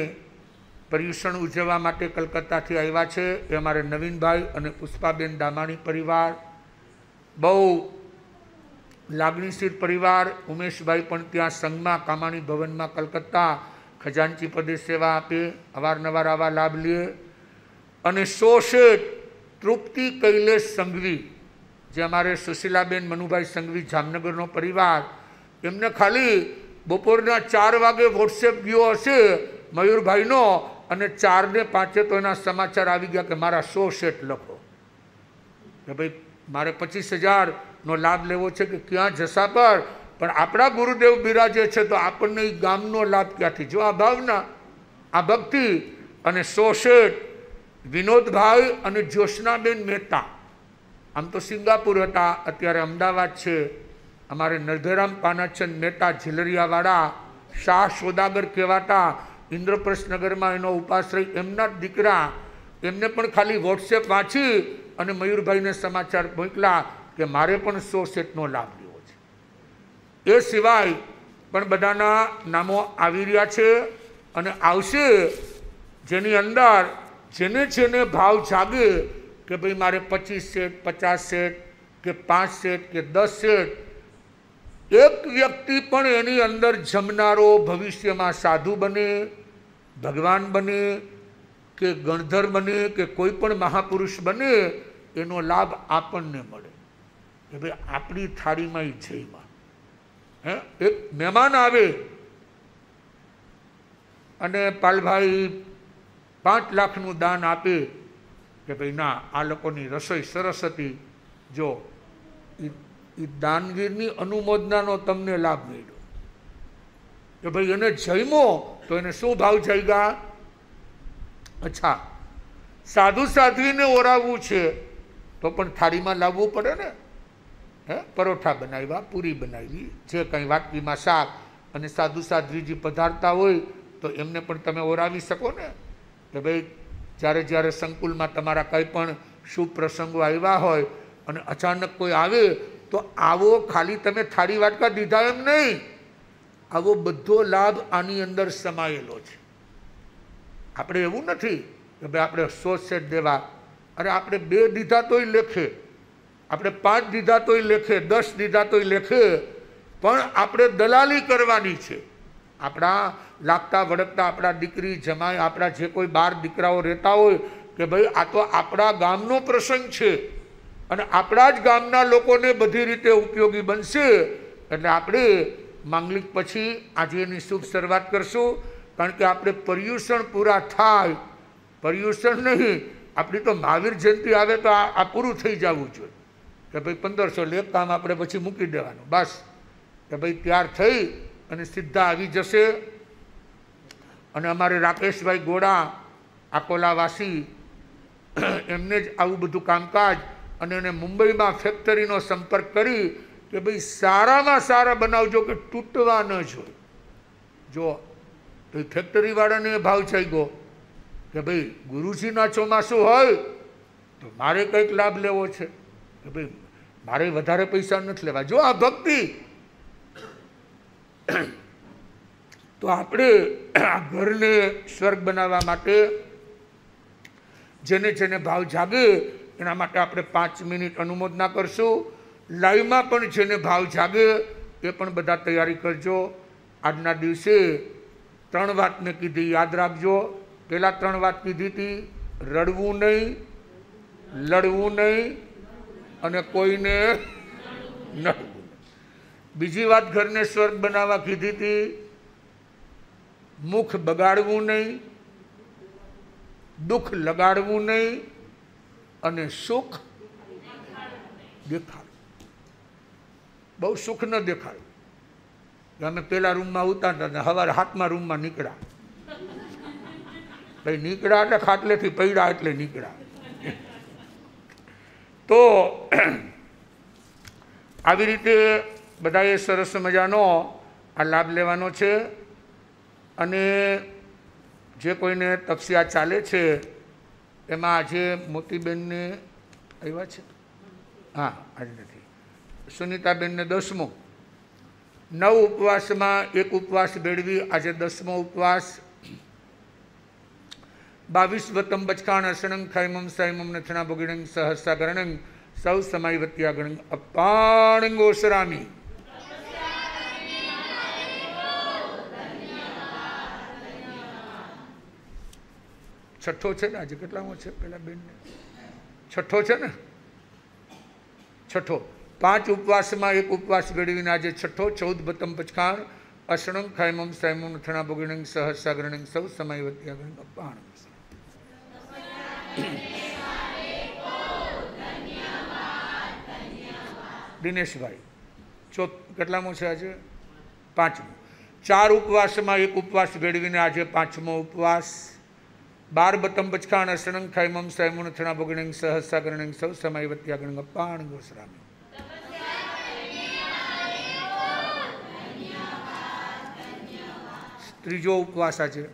પર્યુષણ ઉજવવા માટે કલકત્તાથી આવ્યા છે. એ અમારે નવીનભાઈ અને પુષ્પાબેન દામાણી પરિવાર, બહુ લાગણીશીલ પરિવાર. ઉમેશભાઈ પણ ત્યાં સંઘમાં કામાણી ભવનમાં કલકત્તા ખજાનચી પદે સેવા આપે, અવારનવાર આવા લાભ લે. અને 100 સેટ તૃપ્તિ કૈલેશ સંઘવી, જે અમારે સુશીલાબેન મનુભાઈ સંઘવી જામનગરનો પરિવાર, એમને ખાલી બપોરના 4 વાગે વોટ્સએપ ગયો હશે મયુરભાઈનો, અને 4 ને 5 તો એના સમાચાર આવી ગયા કે મારા 100 સેટ લખો. કે ભાઈ મારે 25,000નો લાભ લેવો છે કે ક્યાં જશા પર, પણ આપણા ગુરુદેવ બિરાજે છે તો આપણને એ ગામનો લાભ ક્યાંથી? જો આ ભાવના, આ ભક્તિ. અને 100 સેટ વિનોદભાઈ અને જ્યોત્સનાબેન મહેતા, આમ તો સિંગાપુર હતા, અત્યારે અમદાવાદ છે. અમારે નરભેરામ પાનાચંદ મહેતા ઝીલરિયાવાળા શાહ સોદાગર કહેવાતા, ઇન્દ્રપ્રસ્થનગરમાં એનો ઉપાશ્રય, એમના જ દીકરા. એમને પણ ખાલી વોટ્સએપ વાંચી અને મયુરભાઈને સમાચાર મોકલા કે મારે પણ 100 સેટનો લાભ લેવો છે. એ સિવાય પણ બધાના નામો આવી રહ્યા છે અને આવશે, જેની અંદર જેને જેને ભાવ જાગે કે ભાઈ મારે 25 સેટ, 50 સેટ કે 5 સેટ કે 10 સેટ. એક વ્યક્તિ પણ એની અંદર જમનારો ભવિષ્યમાં સાધુ બને, ભગવાન બને કે ગણધર બને કે કોઈ પણ મહાપુરુષ બને, એનો લાભ આપણને મળે. કે ભાઈ આપણી થાળીમાં જયમાં એક મહેમાન આવે અને પાલભાઈ 5 લાખનું દાન આપે કે ભાઈ ના, આ લોકોની રસોઈ સરસ હતી, જો એ દાનગીરની અનુમોદનાનો તમને લાભ મળ્યો. કે ભાઈ એને જમ્યો તો એને શું ભાવ જાગ્યા? અચ્છા, સાધુ સાધ્વીને ઓરાવવું છે તો પણ થાળીમાં લાવવું પડે ને. પરોઠા બનાવ્યા, પૂરી બનાવી, જે કંઈ વાટકીમાં શાક, અને સાધુ સાધ્વીજી પધારતા હોય તો એમને પણ તમે ઓરાવી શકો ને. કે ભાઈ જ્યારે જ્યારે સંકુલમાં તમારા કંઈ પણ શુભ પ્રસંગો આવ્યા હોય અને અચાનક કોઈ આવે તો આવો ખાલી તમે થાળી વાટકા દીધા એમ નહીં, આવો બધો લાભ આની અંદર સમાયેલો છે. આપણે એવું નથી કે ભાઈ આપણે 100 સેટ દેવા, અરે આપણે 2 દીધા તોય લેખે, આપણે 5 દીધા તોય લેખે, 10 દીધા તોય લેખે, પણ આપણે દલાલી કરવાની છે. આપણા લાગતા વળગતા આપણા દીકરી જમાઈ, આપણા જે કોઈ 12 દીકરાઓ રહેતા હોય કે ભાઈ આ તો આપણા ગામનો પ્રસંગ છે, અને આપણા જ ગામના લોકોને બધી રીતે ઉપયોગી બનશે. એટલે આપણે માંગલિક પછી આજે એની શુભ શરૂઆત કરશું. કારણ કે આપણે પર્યુષણ પૂરા થાય, પર્યુષણ નહીં, આપણી તો મહાવીર જયંતિ આવે તો આ પૂરું થઈ જવું જોઈએ કે ભાઈ 1500 એક કામ આપણે પછી મૂકી દેવાનું બસ, કે ભાઈ તૈયાર થઈ અને સીધા આવી જશે. અને અમારે રાકેશભાઈ ગોડા આકોલાવાસી, એમને જ આવું બધું કામકાજ, અને એને મુંબઈમાં ફેક્ટરીનો સંપર્ક કરી કે ભાઈ સારામાં સારા બનાવજો કે તૂટવા ન જોઈએ. જો તો ફેક્ટરીવાળાને ભાવ થઈ ગયો કે ભાઈ ગુરુજીના ચોમાસું હોય તો મારે કંઈક લાભ લેવો છે, કે ભાઈ મારે વધારે પૈસા નથી લેવા. જો આ ભક્તિ, તો આપણે આ ઘરને સ્વર્ગ બનાવવા માટે જેને જેને ભાવ જાગે એના માટે આપણે 5 મિનિટ અનુમોદના કરશું. લાઈવમાં પણ જેને ભાવ જાગે એ પણ બધા તૈયારી કરજો. આજના દિવસે 3 વાત મેં કીધી, યાદ રાખજો. પહેલા 3 વાત કીધી હતી, રડવું નહીં, લડવું નહીં અને કોઈને નડવું. બીજી વાત ઘરને સ્વર્ગ બનાવવા કીધી હતી, મુખ બગાડવું નહીં, દુઃખ લગાડવું નહીં અને સુખ દેખાડવું. બહુ સુખ ન દેખાડવું. અમે પેલા રૂમમાં ઉતારતા હતા, સવારે 7મા રૂમમાં નીકળ્યા. ભાઈ નીકળ્યા એટલે ખાટલેથી પડ્યા એટલે નીકળ્યા. તો આવી રીતે બધાએ સરસ મજાનો આ લાભ લેવાનો છે. અને જે કોઈને તપસ્યા ચાલે છે એમાં આજે મોતીબેનને આવ્યા છે, હા આજે નથી, સુનિતાબેનને 10મો. 9 ઉપવાસમાં એક ઉપવાસ બેડવી, આજે 10મો ઉપવાસ. 22 વતમ બચકાણ અસણંગ ખાઈમમ સાઈમમ નથણા ભોગિણંગ સહસ્રાગરણંગ સૌ સમાયવત્યાગણંગ અપાણંગ ઓસરામી. છઠ્ઠો છે ને આજે? કેટલામો છે પેલા બેનને? છઠ્ઠો છે ને? છઠ્ઠો. 5 ઉપવાસમાં એક ઉપવાસ બેડવીને આજે છઠ્ઠો. 14 બતમ પચખાણ અસણંગ ખાઈમમ સાઈમમ નથણા ભોગિણંગ સહસ્રાગરણંગ સૌ સમાયવત્યાગણંગ અપાણંગ. દિનેશભાઈ કેટલામો છે આજે? 5મો. 4 ઉપવાસમાં એક ઉપવાસ ભેળવીને આજે 5મો ઉપવાસ. 12 બતમ બચખાણ અસણંગ ખાઈમમ સાઈમમ નથણા ભોગિણંગ સહસ્રાગરણંગ સૌ સમાયવત્યાગણંગ અપાણંગ ગોસરામી. ત્રીજો ઉપવાસ આજે.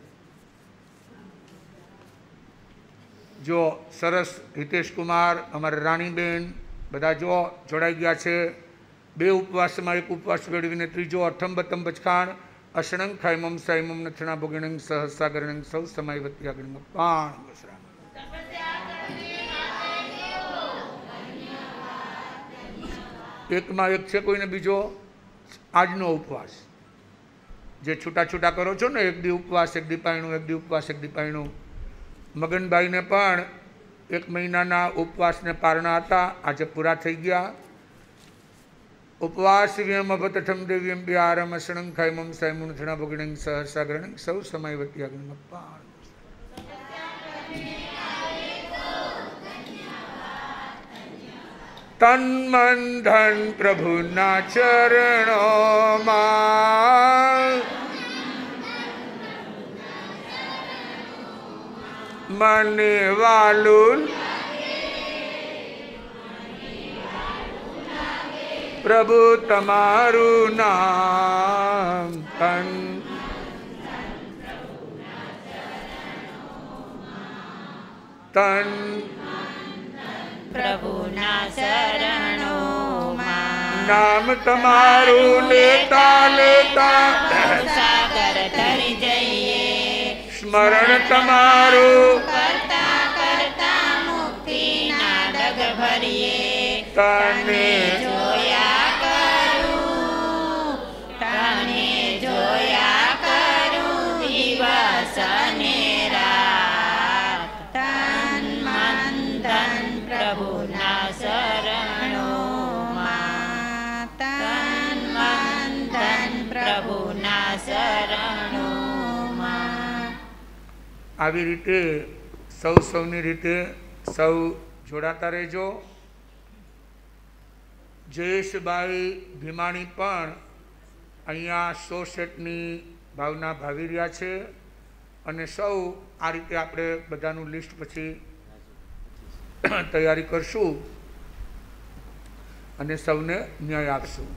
જો સરસ હિતેશ કુમાર, અમારા રાણીબેન બધા જો જોડાઈ ગયા છે. 2 ઉપવાસમાં એક ઉપવાસ મેળવીને ત્રીજો. 8મ બતમ બચખાણ અસણંગ ખાઈમમ સાઈમમ નથણા ભોગિણંગ સહસ્રાગરણંગ સૌ સમાયવત્યાગણંગ અપાણંગ ગોસરામી. એકમાં એક છે કોઈને બીજો આજનો ઉપવાસ જે છૂટા છૂટા કરો છો ને, 1 દી ઉપવાસ 1 દી પાયણું, 1 દી ઉપવાસ 1 દી પાયણું. મગનભાઈને પણ 1 મહિનાના ઉપવાસને પારણા હતા, આજે પૂરા થઈ ગયા. ઉપવાસ વ્યમ અભતઠમ દેવ્યમ બિહારમ અસણંગ ખાઈમમ સાઈમમ નથણા ભોગિણંગ સહસ્રાગરણંગ સૌ સમાયવત્યાગણંગ અપાણંગ. તન મન ધન પ્રભુના ચરણોમાં મને વાલું પ્રભુ તમારું નામ. તન તન પ્રભુના શરણોમાં નામ તમારું લેતા લેતા સાગર તરી જઈએ. સ્મરણ તમારું કરતા કરતા મુક્તિના ડગ ભરીએ. તને જોયા કરું, તને જોયા કરું દિવસ અને રાત. તન મન ધન પ્રભુના શરણ આવી રીતે સૌની રીતે સૌ જોડાતા રહેજો. જયેશભાઈ ભીમાણી પણ અહીંયા 100 સેટની ભાવના ભાવી રહ્યા છે અને સૌ આ રીતે આપણે બધાનું લિસ્ટ પછી તૈયારી કરશું અને સૌને ન્યાય આપશું.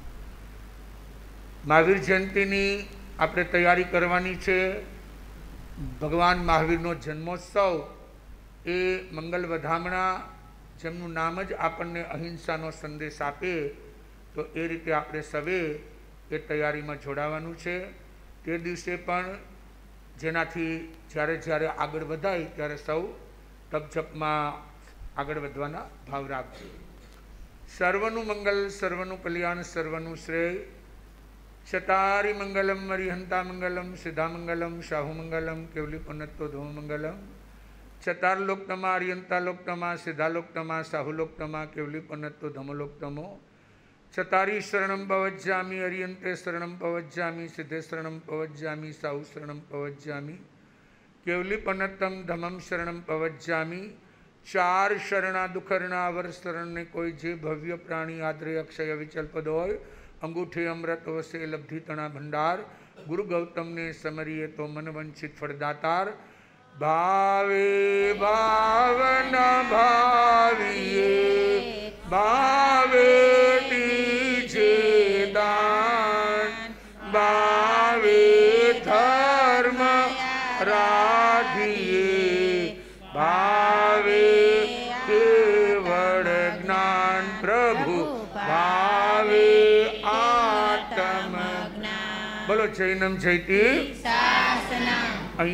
મહાવીર જયંતિની આપણે તૈયારી કરવાની છે. ભગવાન મહાવીરનો જન્મોત્સવ એ મંગલ વધામણા, જેમનું નામ જ આપણને અહિંસાનો સંદેશ આપે, તો એ રીતે આપણે સવે એ તૈયારીમાં જોડાવાનું છે. તે દિવસે પણ જેનાથી જ્યારે આગળ વધાય ત્યારે સૌ તપજપમાં આગળ વધવાના ભાવ રાખજો. સર્વનું મંગલ, સર્વનું કલ્યાણ, સર્વનું શ્રેય. ચતારી મંગલમ મરિહંતા મંગલમ, સિદ્ધા મંગલમ, શાહુ મંગલમ, કેવલી પનત્તો ધો મંગલમ. ચતાર લોકતમા, અરિયંતા લોકતમા, સિદ્ધા લોકતમા, શાહુ લોકતમા, કેવલી પનત્તો ધમલોકતમો. ચતારી શરણમ પવજ્જામિ, અરિયંતે શરણમ પવજ્જામિ, સિદ્ધે શરણમ પવજ્જામિ, શાહુ શરણમ પવજ્જામિ, કેવલી પનત્તમ ધમમ શરણમ પવજ્જામિ. 4 શરણા દુખરણા અવર શરણને કોઈ જે ભવ્ય પ્રાણી આદરે અક્ષય વિચલ પદ હોય. અંગૂઠે અમૃત વસે લબ્ધિ તણા ભંડાર. ગુરુ ગૌતમને સમરીએ તો મન વંચિત ફળદાતાર. ભાવે ભાવના ભાવીએ, ભાવે દીજે દાન, ભાવે ધર્મ રાધીએ, ભાવે કેવળ જ્ઞાન પ્રભુ, ભાવે આત્મ જ્ઞાન. બોલો જૈનમ જયતી શાસનમ.